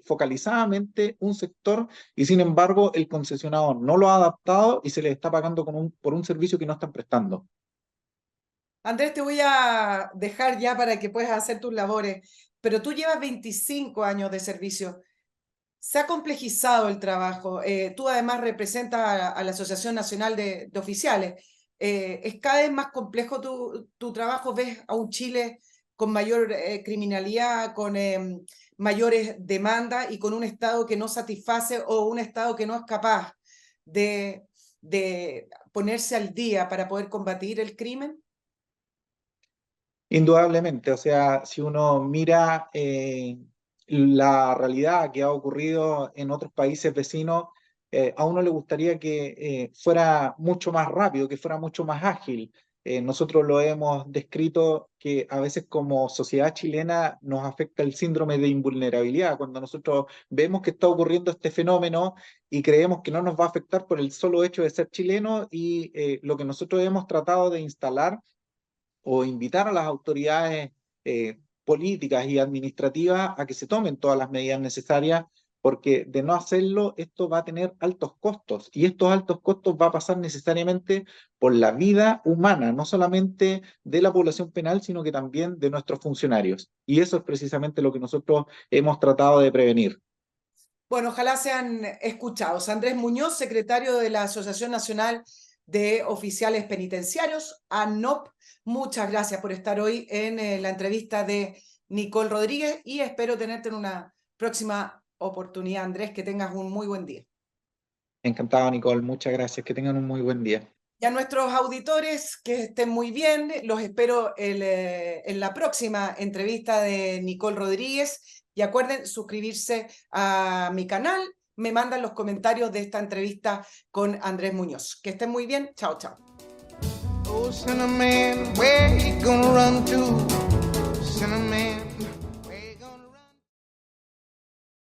focalizadamente un sector y sin embargo el concesionado no lo ha adaptado y se le está pagando por un servicio que no están prestando. Andrés, te voy a dejar ya para que puedas hacer tus labores, pero tú llevas 25 años de servicio. Se ha complejizado el trabajo. Tú además representas a la Asociación Nacional de Oficiales. Es cada vez más complejo tu trabajo. ¿Ves a un Chile con mayor criminalidad, con mayores demandas y con un Estado que no satisface o un Estado que no es capaz de ponerse al día para poder combatir el crimen? Indudablemente, o sea, si uno mira la realidad que ha ocurrido en otros países vecinos, a uno le gustaría que fuera mucho más rápido, que fuera mucho más ágil. Nosotros lo hemos descrito que a veces como sociedad chilena nos afecta el síndrome de invulnerabilidad, cuando nosotros vemos que está ocurriendo este fenómeno y creemos que no nos va a afectar por el solo hecho de ser chileno y lo que nosotros hemos tratado de instalar o invitar a las autoridades políticas y administrativas a que se tomen todas las medidas necesarias, porque de no hacerlo, esto va a tener altos costos, y estos altos costos va a pasar necesariamente por la vida humana, no solamente de la población penal, sino que también de nuestros funcionarios. Y eso es precisamente lo que nosotros hemos tratado de prevenir. Bueno, ojalá sean escuchados. Andrés Muñoz, secretario de la Asociación Nacional de Oficiales Penitenciarios, ANOP, muchas gracias por estar hoy en la entrevista de Nicole Rodríguez y espero tenerte en una próxima oportunidad, Andrés, que tengas un muy buen día. Encantado, Nicole. Muchas gracias. Que tengan un muy buen día. Y a nuestros auditores, que estén muy bien. Los espero en la próxima entrevista de Nicole Rodríguez. Y acuerden suscribirse a mi canal. Me mandan los comentarios de esta entrevista con Andrés Muñoz. Que estén muy bien. Chao, chao. Oh, Cinnamon, where you gonna run to? Cinnamon.